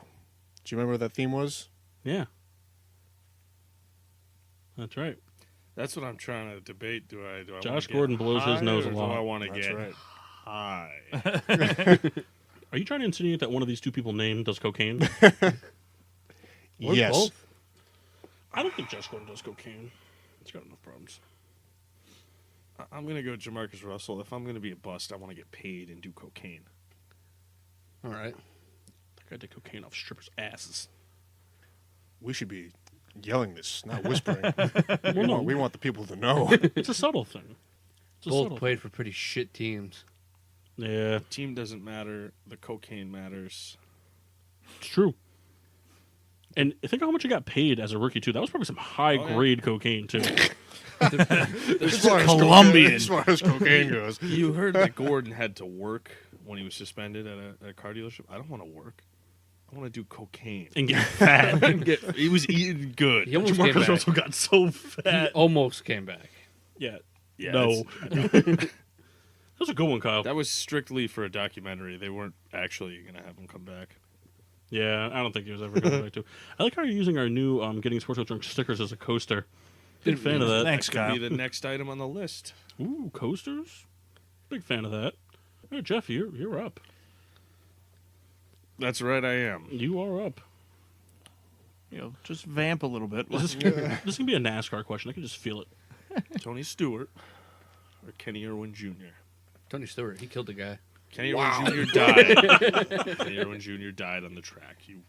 Do you remember what that theme was? yeah. That's right. That's what I'm trying to debate. Do I Josh wanna get Gordon blows his high nose or a do lot. I want to That's get right. high? Are you trying to insinuate that one of these 2 people named does cocaine? Or Yes. both? I don't think Josh Gordon does cocaine. He's got enough problems. I'm gonna go Jamarcus Russell. If I'm gonna be a bust, I want to get paid and do cocaine. All right. That guy did cocaine off strippers' asses. We should be yelling this, not whispering. Well, no, We want the people to know. it's a subtle thing. It's a Both subtle played for pretty shit teams. thing. Yeah, Team doesn't matter. The cocaine matters. it's true. And think of how much he got paid as a rookie too. That was probably some high-grade cocaine too. As far as Colombian. cocaine, as far as cocaine goes. You heard that Gordon had to work when he was suspended at a car dealership. I don't want to work. I want to do cocaine. And get fat. He was eating good. He almost came Jamarcus back. Russell got so He fat. almost came back. Yeah. Yeah, No. That was a good one, Kyle. that was strictly for a documentary. They weren't actually going to have him come back. Yeah, I don't think he was ever going back to. I like how you're using our new Getting Sports with Drunk stickers as a coaster. Big fan of that. Thanks, Could Kyle. be the next item on the list. Ooh, coasters? Big fan of that. All right, Jeff, you're up. That's right, I am. You are up. Just vamp a little bit. This is gonna be a NASCAR question. I can just feel it. Tony Stewart or Kenny Irwin Jr. Tony Stewart, he killed the guy. Kenny Irwin Jr. died. Kenny Irwin Jr. died on the track. You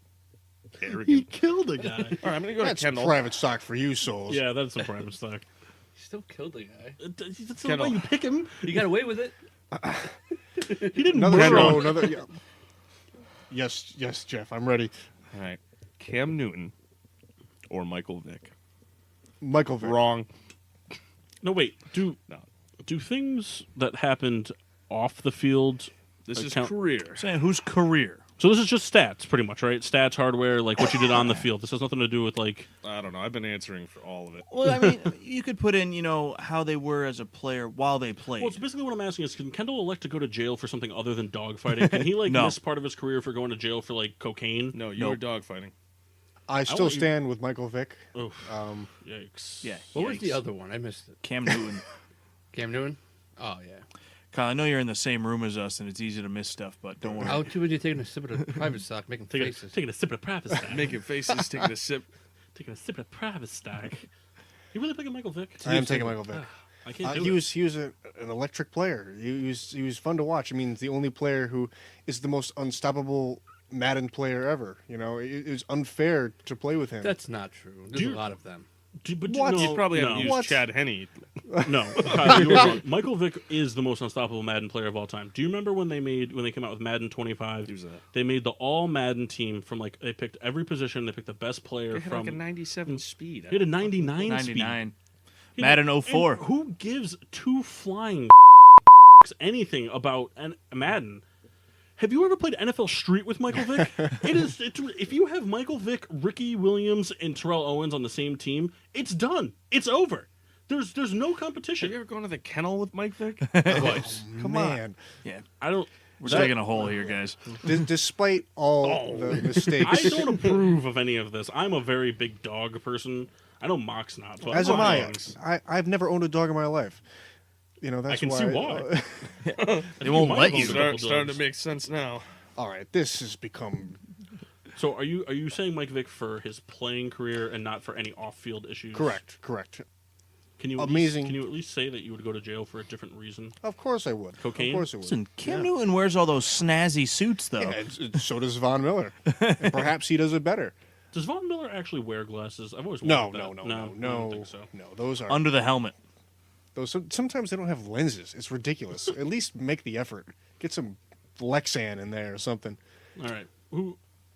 arrogant. killed a guy. All right, I'm going to go That's to Kendall. private stock for you, souls. Yeah, that's some private stock. He still killed the guy. That's the Kendall. way you pick him. He got away with it. He didn't Another murder show, him. another. Yeah. Yes, Jeff, I'm ready. All right. Cam Newton or Michael Vick. Michael Vick. Wrong. No, wait. No. Do things that happened off the field? This is Count- career. Saying whose career? So this is just stats, pretty much, right? Stats, hardware, like what you did on the field. This has nothing to do with like. I don't know. I've been answering for all of it. Well, I mean, you could put in, how they were as a player while they played. Well, it's basically what I'm asking is, can Kendall elect to go to jail for something other than dogfighting? Can he No. miss part of his career for going to jail for like cocaine? No, you Nope. were dogfighting. want I still you- stand with Michael Vick. Oof. Um, Yikes. Yeah. What was the yikes. other one? I missed it. Cam Newton. Cam Newton? Oh, yeah. Kyle, I know you're in the same room as us, and it's easy to miss stuff, but don't worry. How too busy taking a sip of the private stock, making faces. Taking a sip of private stock. Making faces, taking a sip. Taking a sip of private stock. You really picking Michael Vick? I am taking Michael Vick. I can't do He it. was an electric player. He was fun to watch. I mean, the only player who is the most unstoppable Madden player ever. It was unfair to play with him. That's not true. There's you- a lot of them. What? No, You probably no. haven't used What? Chad Henne. No, Kyle, you were wrong. Michael Vick is the most unstoppable Madden player of all time. Do you remember when they came out with Madden 25? Who's that? They made the all Madden team from they picked every position. They picked the best player They had from. like a 97 speed. He had a 99 speed. 99. He had- Madden 04. and who gives two flying anything about Madden? Have you ever played NFL Street with Michael Vick? It's if you have Michael Vick, Ricky Williams, and Terrell Owens on the same team, it's done. It's over. There's no Have competition. you ever gone to the kennel with Mike Vick? Twice. Come on. Yeah. I don't. We're digging a hole here, guys. Despite all the mistakes, I don't approve of any of this. I'm a very big dog person. I know Mock's not. So as I am love I. dogs. I've never owned a dog in my life. That's I can why. see why. They won't might let have you. owned a couple Starting to dogs. make sense now. All right, this has become So are you saying Mike Vick for his playing career and not for any off-field issues? correct. Can you Amazing. Can you at least say that you would go to jail for a different reason? Of course I would. Cocaine? Of course I would. Listen, Cam Newton wears all those snazzy suits, though. Yeah, so does Von Miller. And perhaps he does it better. Does Von Miller actually wear glasses? I've always No, wondered no, that. no, no, I don't no, think so. no. Those are Under the helmet. those. Sometimes they don't have lenses. It's ridiculous. At least make the effort. Get some Lexan in there or something. All right,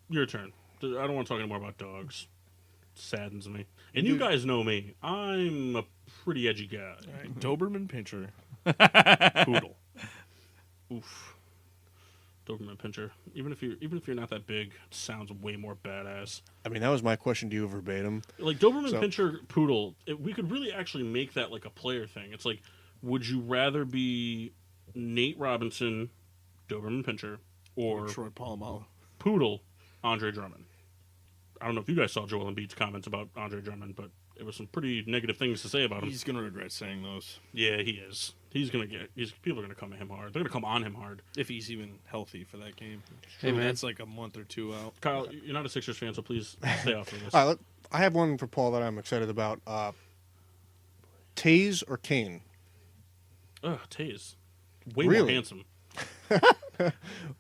your turn. I don't want to talk anymore about dogs. It saddens me. And you guys know me. I'm a pretty edgy guy. All right, Doberman Pinscher. Poodle. Oof. Doberman Pinscher. Even if you're not that big, it sounds way more badass. I mean, that was my question to you verbatim. Like Doberman So- Pinscher Poodle, we could really actually make that like a player thing. It's like, would you rather be Nate Robinson, Doberman Pinscher, or Troy Polamalu. Poodle, Andre Drummond? I don't know if you guys saw Joel Embiid's comments about Andre Drummond, but it was some pretty negative things to say about him. He's gonna regret saying those Yeah, he is. People are gonna come at him hard. They're gonna come on him hard. if he's even healthy for that game. Hey, man. That's like a month or two out. Kyle, you're not a Sixers fan, so please stay off of this. All right, I have one for Paul that I'm excited about. Taze or Kane? Ugh, Taze. Way more Really? handsome.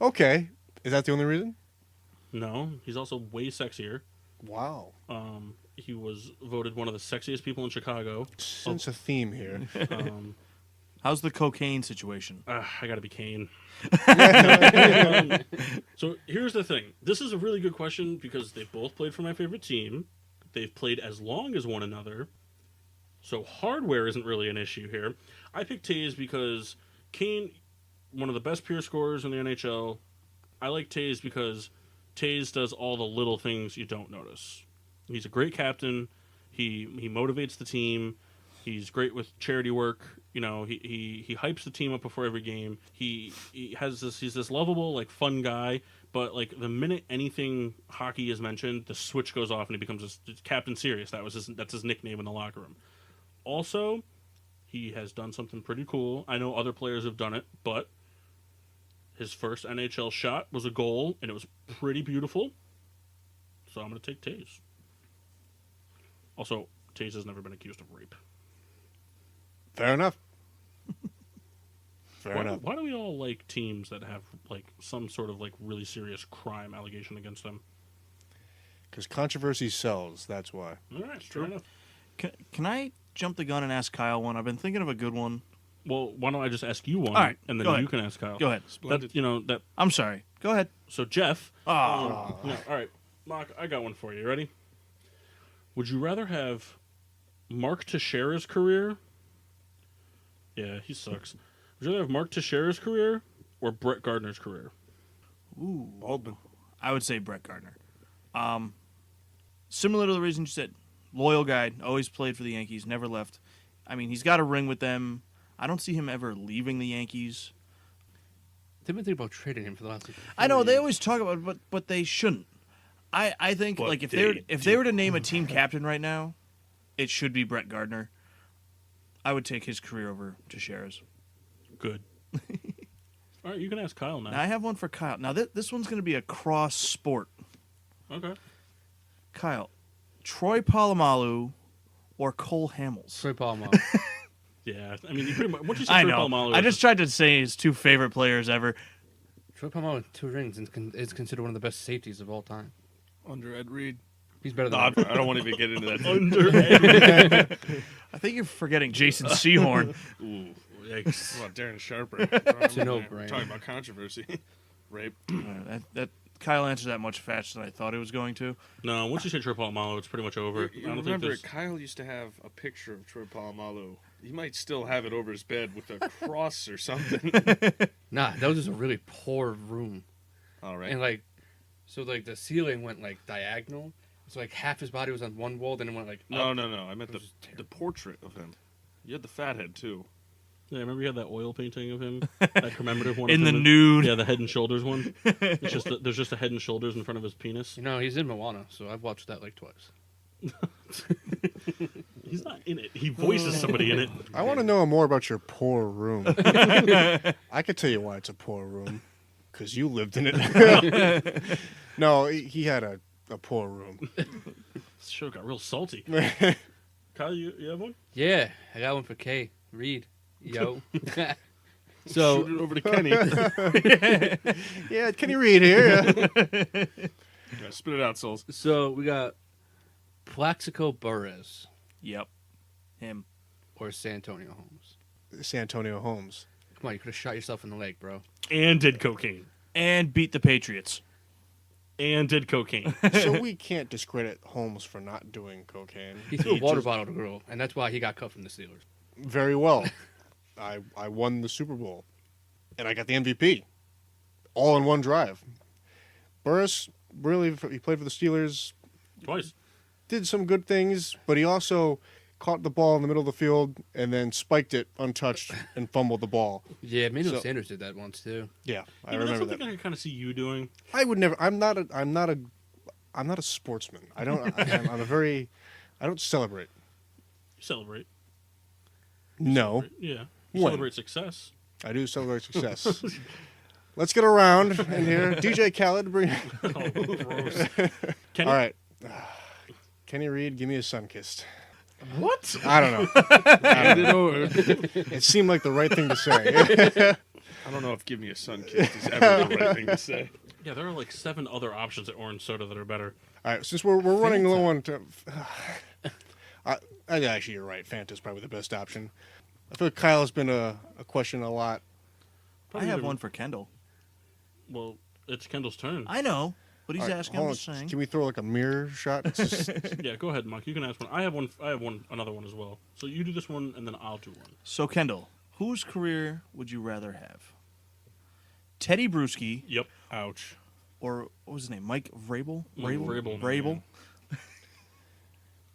Okay. Is that the only reason? No, he's also way sexier. Wow. He was voted one of the sexiest people in Chicago. Sense a theme here. How's the cocaine situation? I gotta be Kane. So here's the thing. This is a really good question because they both played for my favorite team. They've played as long as one another. So hardware isn't really an issue here. I picked Taze because Kane, one of the best pure scorers in the NHL. I like Taze because Taze does all the little things you don't notice. He's a great captain. He motivates the team. He's great with charity work. You know, he hypes the team up before every game. He's this lovable, like, fun guy. But like the minute anything hockey is mentioned, the switch goes off and he becomes Captain Serious. That's his nickname in the locker room. Also, he has done something pretty cool. I know other players have done it, but his first NHL shot was a goal, and it was pretty beautiful. So I'm going to take Taze. Also, Taze has never been accused of rape. Fair enough. Fair enough. Why do we all like teams that have like some sort of like really serious crime allegation against them? Because controversy sells. That's why. All right, fair enough. Can I jump the gun and ask Kyle one? I've been thinking of a good one. Well, why don't I just ask you one, All right, and then go you ahead. can ask Kyle. Go ahead. That. I'm sorry. Go ahead. So Jeff. Oh, All right, Mark, I got one for you. Ready? Would you rather have Mark Teixeira's career? Yeah, he sucks. Would you rather have Mark Teixeira's career or Brett Gardner's career? ooh. Baldwin. I would say Brett Gardner. Similar to the reason you said, loyal guy, always played for the Yankees, never left. I mean, he's got a ring with them. I don't see him ever leaving the Yankees. They've been thinking about trading him for the last. I know they always talk about it, but they shouldn't. I think But like if they they were to name a team captain right now, it should be Brett Gardner. I would take his career over Teixeira's. Good. All right, you can ask Kyle now. Now I have one for Kyle. Now this one's going to be a cross sport. Okay. Kyle, Troy Polamalu or Cole Hamels? Troy Polamalu. Yeah, I mean, you pretty much, once you say I Troy know. Polamalu, I just tried to say his two favorite players ever. Troy Polamalu with 2 rings and is considered one of the best safeties of all time. Under Ed Reed. He's better than. I don't want to even get into that. under. I think you're forgetting Jason Sehorn. Ooh, yikes. What about Darren Sharper? a no-brainer. We're talking about controversy. Rape. that Kyle answered that much faster than I thought he was going to. No, once you say Troy Polamalu, it's pretty much over. You I don't think remember, there's... Kyle used to have a picture of Troy Polamalu. He might still have it over his bed with a cross or something. Nah, that was just a really poor room. All right. And like, so like the ceiling went like diagonal. So like half his body was on one wall, then it went like No. up. I meant It was the portrait of him. You had the fat head, too. Yeah, remember you had that oil painting of him? That commemorative one? In of the him? nude. Yeah, the head and shoulders one. It's just there's just a head and shoulders in front of his penis. You know, he's in Moana, so I've watched that like twice. He's not in it. He voices somebody in it. I want to know more about your poor room. I could tell you why it's a poor room. Because you lived in it. No, he had a poor room. This show got real salty. Kyle, you have one? Yeah, I got one for K. Reed. Yo. So Shoot it over to Kenny. Yeah, can you read here? Yeah, spit it out, Souls. So we got Plaxico Burress Yep. Him. or Santonio Holmes. Santonio Holmes. Come on, you could have shot yourself in the leg, bro. And did cocaine. And beat the Patriots. And did cocaine. So we can't discredit Holmes for not doing cocaine. He threw a water bottle to the girl, and that's why he got cut from the Steelers. Very well. I won the Super Bowl, and I got the MVP, all in one drive. Burris really, he played for the Steelers, Twice. did some good things, but he also caught the ball in the middle of the field and then spiked it untouched and fumbled the ball. Yeah, Emmanuel So- Sanders did that once too. Yeah, I That's remember something that. I can kind of see you doing. I would never. I'm not a sportsman. I don't. I'm a very. I don't celebrate. You celebrate. No, Yeah. You When? celebrate success. I do celebrate success. Let's get around in here. DJ Khaled, bring. Oh, gross. Kenny? All right. Kenny Reed, give me a sun kissed. What? I don't know. Hand it over. It seemed like the right thing to say. I don't know if "give me a sun kiss" is ever the right thing to say. Yeah, there are like 7 other options at orange soda that are better. All right, since we're running low on time, actually you're right. Fanta's probably the best option. I feel like Kyle has been a question a lot. I have one for Kendall. Well, it's Kendall's turn. I know, but he's All right, asking. hold I'm on. just saying. Can we throw like a mirror shot? It's just- Yeah, go ahead, Mike. You can ask one. I have one. Another one as well. So you do this one, and then I'll do one. So Kendall, whose career would you rather have? Teddy Bruschi Yep. Ouch. or what was his name? Mike Vrabel? Mike Vrabel. Vrabel?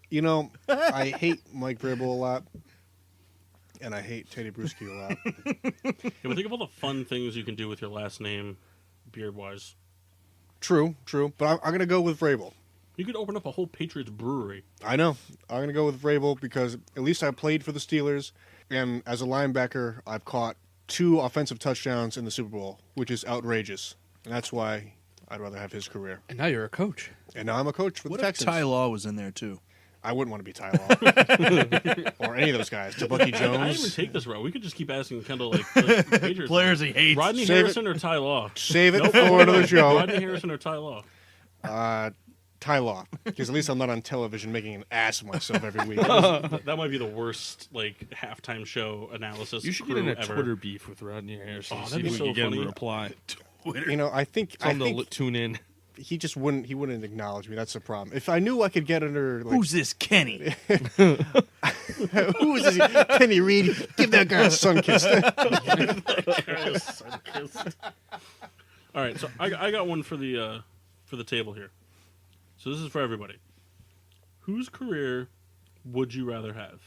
You know, I hate Mike Vrabel a lot, and I hate Teddy Bruschi a lot. Yeah, but think of all the fun things you can do with your last name, beard-wise. True, but I'm going to go with Vrabel. You could open up a whole Patriots brewery. I know. I'm going to go with Vrabel because at least I played for the Steelers, and as a linebacker, I've caught 2 offensive touchdowns in the Super Bowl, which is outrageous. And that's why I'd rather have his career. And now you're a coach. And now I'm a coach for What the if Texans. Ty Law was in there too? I wouldn't want to be Ty Law. Or any of those guys. Bucky I didn't even Jones. take this route. We could just keep asking Kendall like Patriots. Players he hates. Rodney Save Harrison or Ty Law? Save it for another show. Rodney Harrison or Ty Law? Ty Law. Because at least I'm not on television making an ass of myself every week. That might be the worst like halftime show analysis. You should crew get in a ever. Twitter beef with Rodney Harrison. Oh, See that'd if be we so can get him funny. to reply. You know, I think Tell him to tune in. he just wouldn't acknowledge me. That's the problem. If I knew I could get under like Who's this Kenny? who is this? Kenny Reed, give that guy a sun kiss. All right, so I got one for the table here. So this is for everybody. Whose career would you rather have?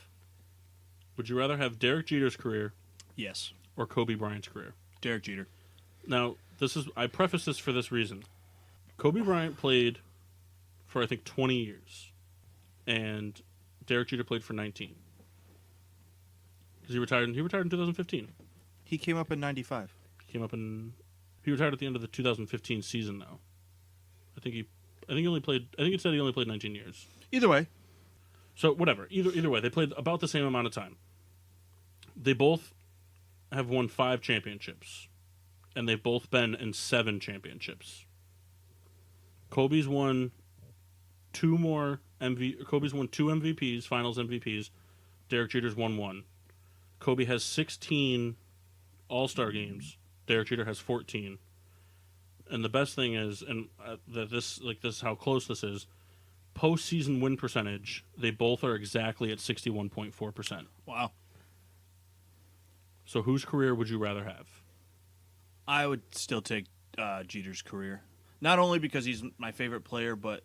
Would you rather have Derek Jeter's career Yes, or Kobe Bryant's career? Derek Jeter. Now, I preface this for this reason. Kobe Bryant played for I think 20 years, and Derek Jeter played for 19. Because he retired in 2015. He came up in '95. He retired at the end of the 2015 season though. I think it said he only played 19 years. Either way, So whatever. Either way, they played about the same amount of time. They both have won 5 championships, and they've both been in 7 championships. Kobe's won 2 MVPs, Finals MVPs. Derek Jeter's won 1. Kobe has 16 All-Star games. Derek Jeter has 14. And the best thing is, and that this is how close this is. Postseason win percentage, they both are exactly at 61.4%. wow. So whose career would you rather have? I would still take Jeter's career. Not only because he's my favorite player, but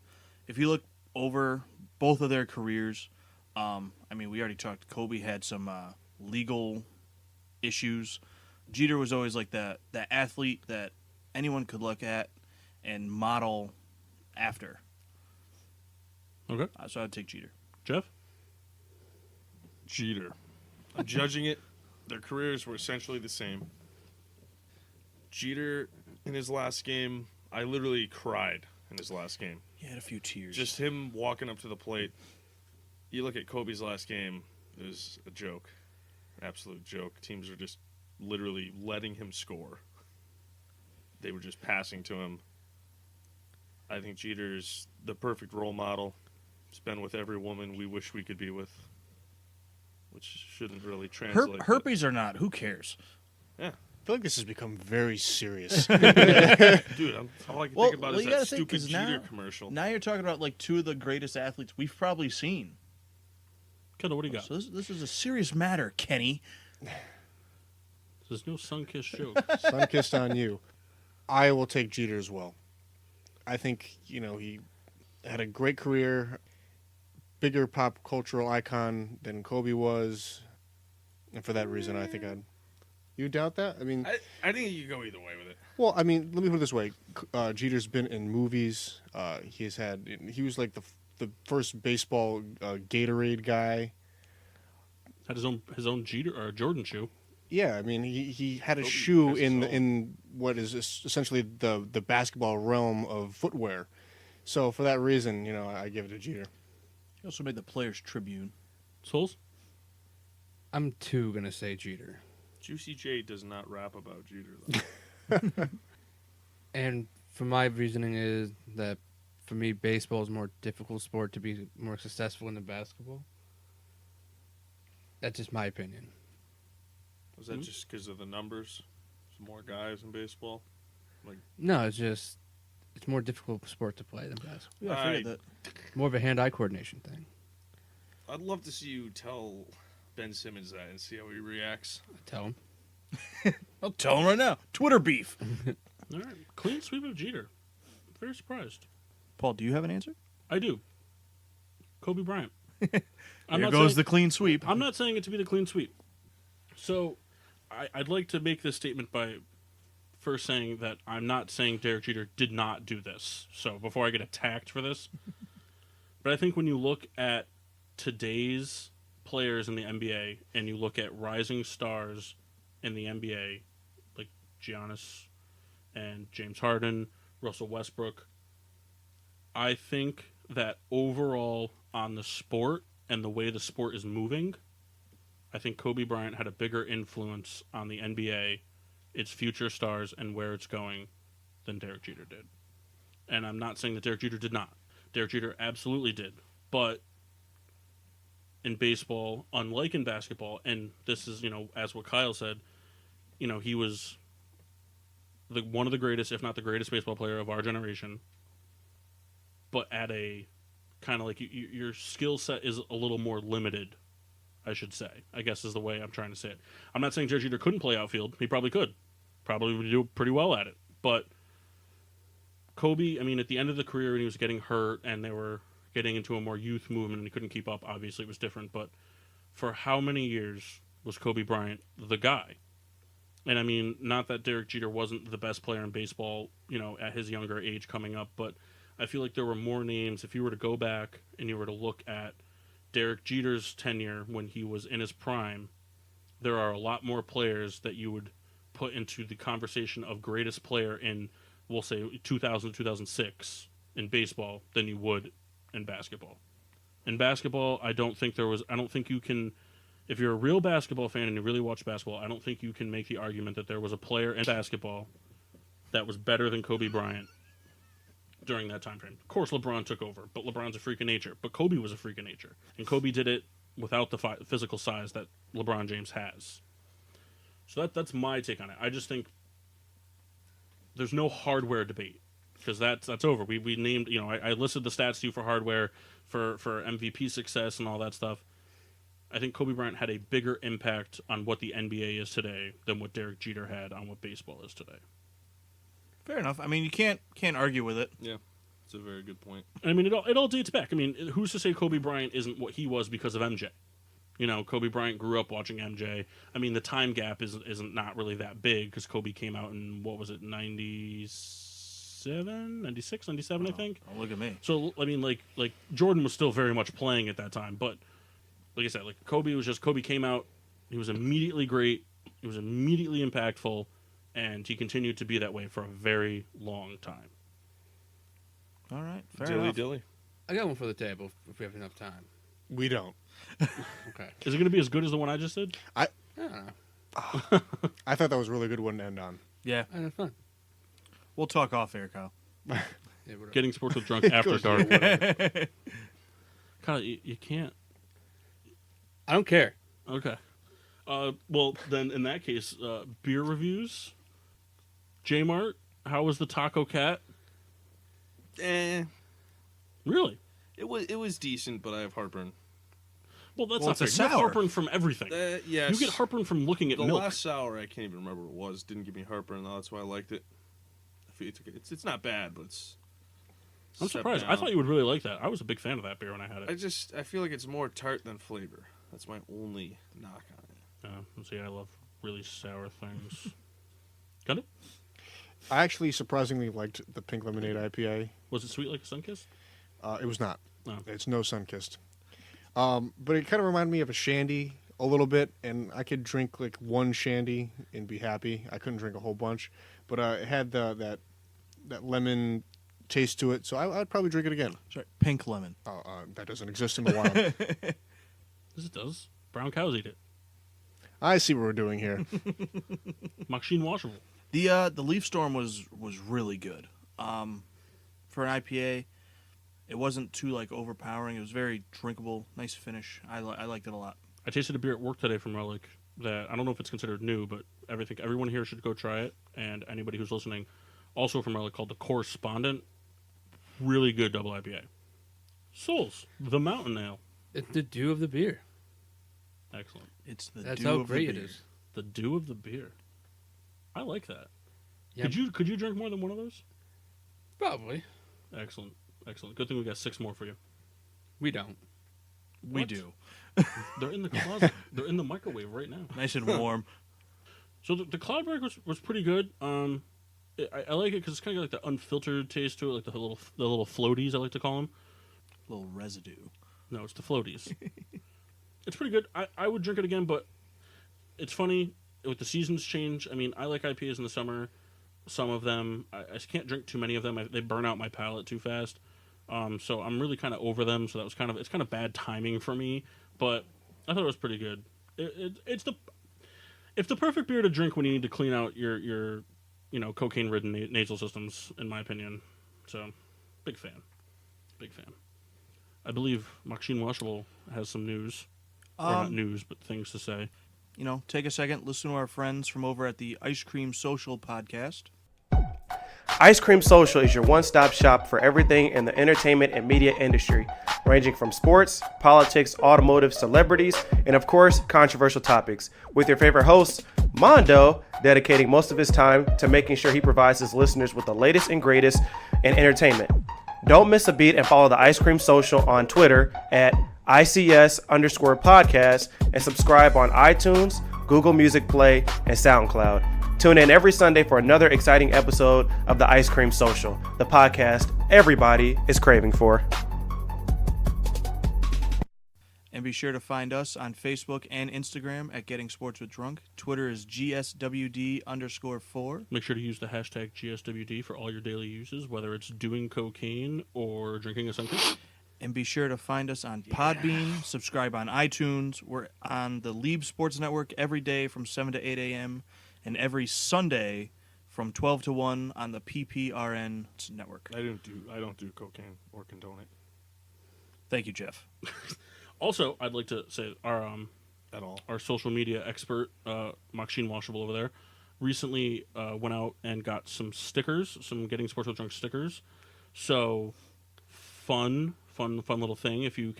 if you look over both of their careers, I mean, we already talked. Kobe had some legal issues. Jeter was always like that athlete that anyone could look at and model after. Okay. So I'd take Jeter. Jeff? Jeter. I'm judging it. Their careers were essentially the same. Jeter, in his last game, I literally cried in his last game. He had a few tears. Just him walking up to the plate. You look at Kobe's last game, it was a joke. An absolute joke. Teams were just literally letting him score. They were just passing to him. I think Jeter's the perfect role model. He's been with every woman we wish we could be with, which shouldn't really translate. but- Herpes or not, who cares? Yeah. I feel like this has become very serious. Dude, all I can Well, think about well, is you that gotta think, stupid 'cause Jeter now- commercial. Now you're talking about like two of the greatest athletes we've probably seen. Kendall, what do you got? So this is a serious matter, Kenny. There's no sun-kissed joke. Sun kissed on you. I will take Jeter as well. I think, he had a great career, bigger pop cultural icon than Kobe was. And for that reason, I think I'd. You doubt that? I mean, I think you could go either way with it. well, I mean, let me put it this way: Jeter's been in movies. He was like the first baseball Gatorade guy. Had his own Jeter or Jordan shoe. Yeah, I mean, he had a Kobe shoe has his own. in what is essentially the basketball realm of footwear. So for that reason, I give it to Jeter. He also made the Players Tribune. Souls? I'm too gonna say Jeter. Juicy J does not rap about Jeter, though. And for my reasoning is that for me, baseball is a more difficult sport to be more successful than basketball. That's just my opinion. Was that just because of the numbers? Some more guys in baseball? No, it's more difficult sport to play than basketball. Yeah, I figured that. More of a hand-eye coordination thing. I'd love to see you tell Ben Simmons that and see how he reacts. I tell him. I'll tell him right now. Twitter beef. All right. Clean sweep of Jeter. Very surprised. Paul, do you have an answer? I do. Kobe Bryant. There goes the clean sweep. I'm not saying it to be the clean sweep. So, I'd like to make this statement by first saying that I'm not saying Derek Jeter did not do this. So, before I get attacked for this. But I think when you look at today's players in the NBA and you look at rising stars in the NBA, like Giannis and James Harden, Russell Westbrook, I think that overall on the sport and the way the sport is moving, I think Kobe Bryant had a bigger influence on the NBA, its future stars, and where it's going than Derek Jeter did. And I'm not saying that Derek Jeter did not. Derek Jeter absolutely did. But in baseball, unlike in basketball, and this is, as what Kyle said, he was one of the greatest, if not the greatest baseball player of our generation. But at a kind of like your skill set is a little more limited, I should say, I guess is the way I'm trying to say it. I'm not saying Derek Jeter couldn't play outfield. He probably could. Probably would do pretty well at it. But Kobe, at the end of the career when he was getting hurt and they were getting into a more youth movement and he couldn't keep up, obviously it was different. But for how many years was Kobe Bryant the guy? And not that Derek Jeter wasn't the best player in baseball, at his younger age coming up, but I feel like there were more names. If you were to go back and you were to look at Derek Jeter's tenure when he was in his prime, there are a lot more players that you would put into the conversation of greatest player in, we'll say, 2000 2006 in baseball than you would in basketball. In basketball, I don't think you can, if you're a real basketball fan and you really watch basketball, I don't think you can make the argument that there was a player in basketball that was better than Kobe Bryant during that time frame. Of course, LeBron took over, but LeBron's a freak of nature. But Kobe was a freak of nature. And Kobe did it without the physical size that LeBron James has. So that's my take on it. I just think there's no hardware debate because that's over. We named, I listed the stats to you for hardware, for MVP success and all that stuff. I think Kobe Bryant had a bigger impact on what the NBA is today than what Derek Jeter had on what baseball is today. Fair enough. You can't argue with it. Yeah, it's a very good point. It all dates back. Who's to say Kobe Bryant isn't what he was because of MJ? Kobe Bryant grew up watching MJ. The time gap isn't not really that big because Kobe came out in, 97, 96, 97, I think. Oh, look at me. So, like Jordan was still very much playing at that time. But, like I said, Kobe came out, he was immediately great, he was immediately impactful, and he continued to be that way for a very long time. All right, fair Dilly enough. dilly. I got one for the table if we have enough time. We don't. Okay. Is it going to be as good as the one I just did? I don't know. I thought that was a really good one to end on. Yeah, I had fun. we'll talk off air, Kyle. Yeah, whatever. Getting Sports with Drunk After Goes Dark. God, you can't. I don't care. Okay. Well, then in that case, beer reviews. J-Mart, how was the Taco Cat? Really? It was decent, but I have heartburn. Well, that's Well, not it's fair. a You get sour. heartburn from everything. Yes. You get heartburn from looking at The milk. last sour, I can't even remember what it was. Didn't give me heartburn, though. That's why I liked it. It's not bad, but it's. I'm step surprised. I down. thought you would really like that. I was a big fan of that beer when I had it. I feel like it's more tart than flavor. That's my only knock on it. See, I love really sour things. Got it? I actually surprisingly liked the Pink Lemonade IPA. Was it sweet like a Sunkist? It was not. No. It's no Sunkist. But it kind of reminded me of a shandy a little bit, and I could drink like one shandy and be happy. I couldn't drink a whole bunch, but it had that lemon taste to it, so I'd probably drink it again. Sorry, pink lemon. That doesn't exist in the wild. Yes, it does. Brown cows eat it. I see what we're doing here. Machine washable. The Leaf Storm was really good. For an IPA, it wasn't too like overpowering. It was very drinkable, nice finish. I liked it a lot. I tasted a beer at work today from Relic that I don't know if it's considered new, but I think everyone here should go try it, and anybody who's listening, also from Relic, called the Correspondent. Really good double IPA. Souls, the Mountain Ale. It's the dew of the beer. Excellent. It's the That's dew how of the great it beer. is. The dew of the beer. I like that. Yeah. Could you drink more than one of those? Probably. Excellent. Excellent. Good thing we got 6 more for you. We don't. We What? do. They're in the closet. They're in the microwave right now. Nice and warm. So the Cloudbreak was pretty good. I like it because it's kind of like the unfiltered taste to it, like the little floaties I like to call them. Little residue. No, it's the floaties. It's pretty good. I would drink it again, but it's funny with the seasons change. I mean, I like IPAs in the summer. Some of them I can't drink too many of them. They burn out my palate too fast. So I'm really kind of over them. So it's kind of bad timing for me. But I thought it was pretty good. It's the perfect beer to drink when you need to clean out your cocaine-ridden nasal systems, in my opinion. So, big fan. Big fan. I believe Machine Washable has some news. Or not news, but things to say. Take a second, listen to our friends from over at the Ice Cream Social podcast. Ice Cream Social is your one-stop shop for everything in the entertainment and media industry, ranging from sports, politics, automotive, celebrities, and of course, controversial topics. With your favorite host, Mondo, dedicating most of his time to making sure he provides his listeners with the latest and greatest in entertainment. Don't miss a beat and follow the Ice Cream Social on Twitter at ICS_podcast and subscribe on iTunes, Google Music Play, and SoundCloud. Tune in every Sunday for another exciting episode of the Ice Cream Social, the podcast everybody is craving for. And be sure to find us on Facebook and Instagram at Getting Sports with Drunk. Twitter is GSWD_4. Make sure to use the hashtag GSWD for all your daily uses, whether it's doing cocaine or drinking a Sunkist. And be sure to find us on Podbean, subscribe on iTunes. We're on the Lieb Sports Network every day from 7 to 8 a.m. and every Sunday from 12 to 1 on the PPRN network. I don't do cocaine or condone it Thank you, Jeff. Also, I'd like to say at all. our social media expert, Machine Washable over there, recently went out and got some stickers, some Getting Sports with Drunk stickers. So fun little thing. If you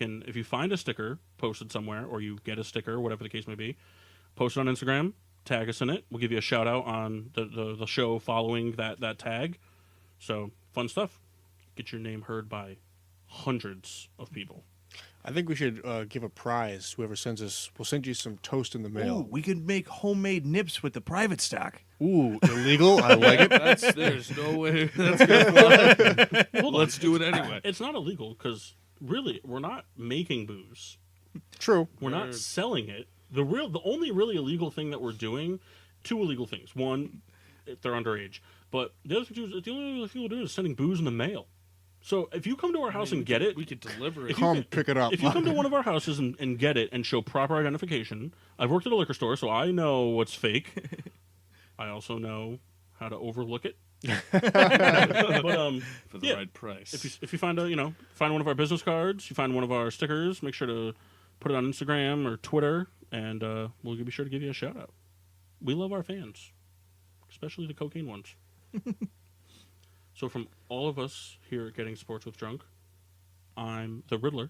find a sticker posted somewhere, or you get a sticker, whatever the case may be, post it on Instagram, tag us in it. We'll give you a shout out on the show following that tag. So fun stuff. Get your name heard by hundreds of people. I think we should give a prize. Whoever sends us, we'll send you some toast in the Ooh, mail. we could make homemade nips with the private stock. Ooh, illegal? I like it. There's no way that's gonna fly. Well, Let's do it anyway. It's not illegal because really we're not making booze. True. We're not Word. selling it. The only really illegal thing that we're doing, 2 illegal things. One, if they're underage. But the other thing is, the only illegal thing we're doing is sending booze in the mail. So if you come to our house and get it, We could deliver it. If you- Come pick it up. if you come to one of our houses and get it and show proper identification, I've worked at a liquor store, so I know what's fake. I also know how to overlook it But for the yeah, right price. if you find find one of our business cards, you find one of our stickers, make sure to put it on Instagram or Twitter, and we'll be sure to give you a shout out. We love our fans, especially the cocaine ones. So from all of us here at Getting Sports with Drunk, I'm the Riddler,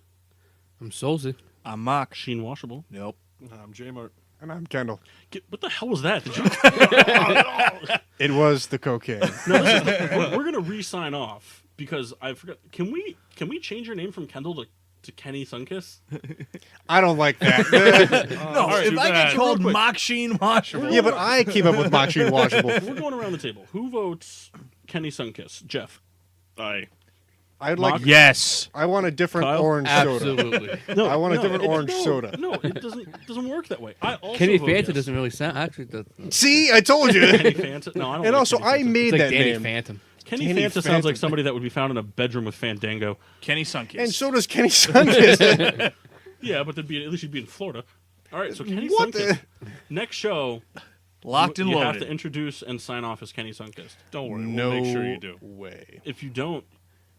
I'm Solzy. I'm Mock. Sheen Washable. Nope. I'm J-Mart. And I'm Kendall. What the hell was that? Did you? It was the cocaine. No, we're gonna re-sign off because I forgot. Can we change your name from Kendall to Kenny Sunkiss? I don't like that. No, right, if too I bad. get called Real quick. Mock Sheen Washable. Yeah, but I came up with Machine Washable. We're going around the table. Who votes Kenny Sunkiss? Jeff. I'd like. Yes. I want a different Kyle? orange soda. Absolutely. No, I want a different orange no, soda. No, it doesn't work that way. I also Kenny vote Fanta yes. doesn't really sound. Actually, See, I told you. Kenny Fanta. No, I don't. And like also, Kenny I Fanta. made it's like that Danny name. Phantom. Kenny Danny Fanta sounds like Phantom. somebody that would be found in a bedroom with Fandango. Kenny Sunkiss. And so does Kenny Sunkiss. Yeah, but at least you'd be in Florida. All right, so Kenny What Sunkiss. the- Next show, Locked and you have loaded. to introduce and sign off as Kenny Sunkiss. Don't worry, No we'll make sure you do. way. If you don't,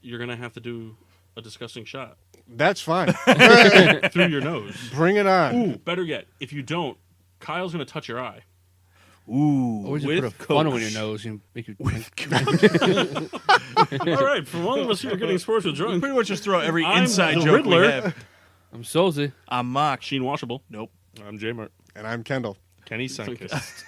you're gonna have to do a disgusting shot That's fine. through your nose. Bring it on. Ooh, better yet, if you don't, Kyle's gonna touch your eye. Ooh. Or just With put a funnel in Coach. your nose and make you. All right, from all of us here Getting Sports with We Drunk, pretty much just throw every I'm inside the joke Riddler. we have. I'm Solzy. I'm Mock. Sheen Washable. Nope. I'm J-Mart. And I'm Kendall. Kenny Sunkiss.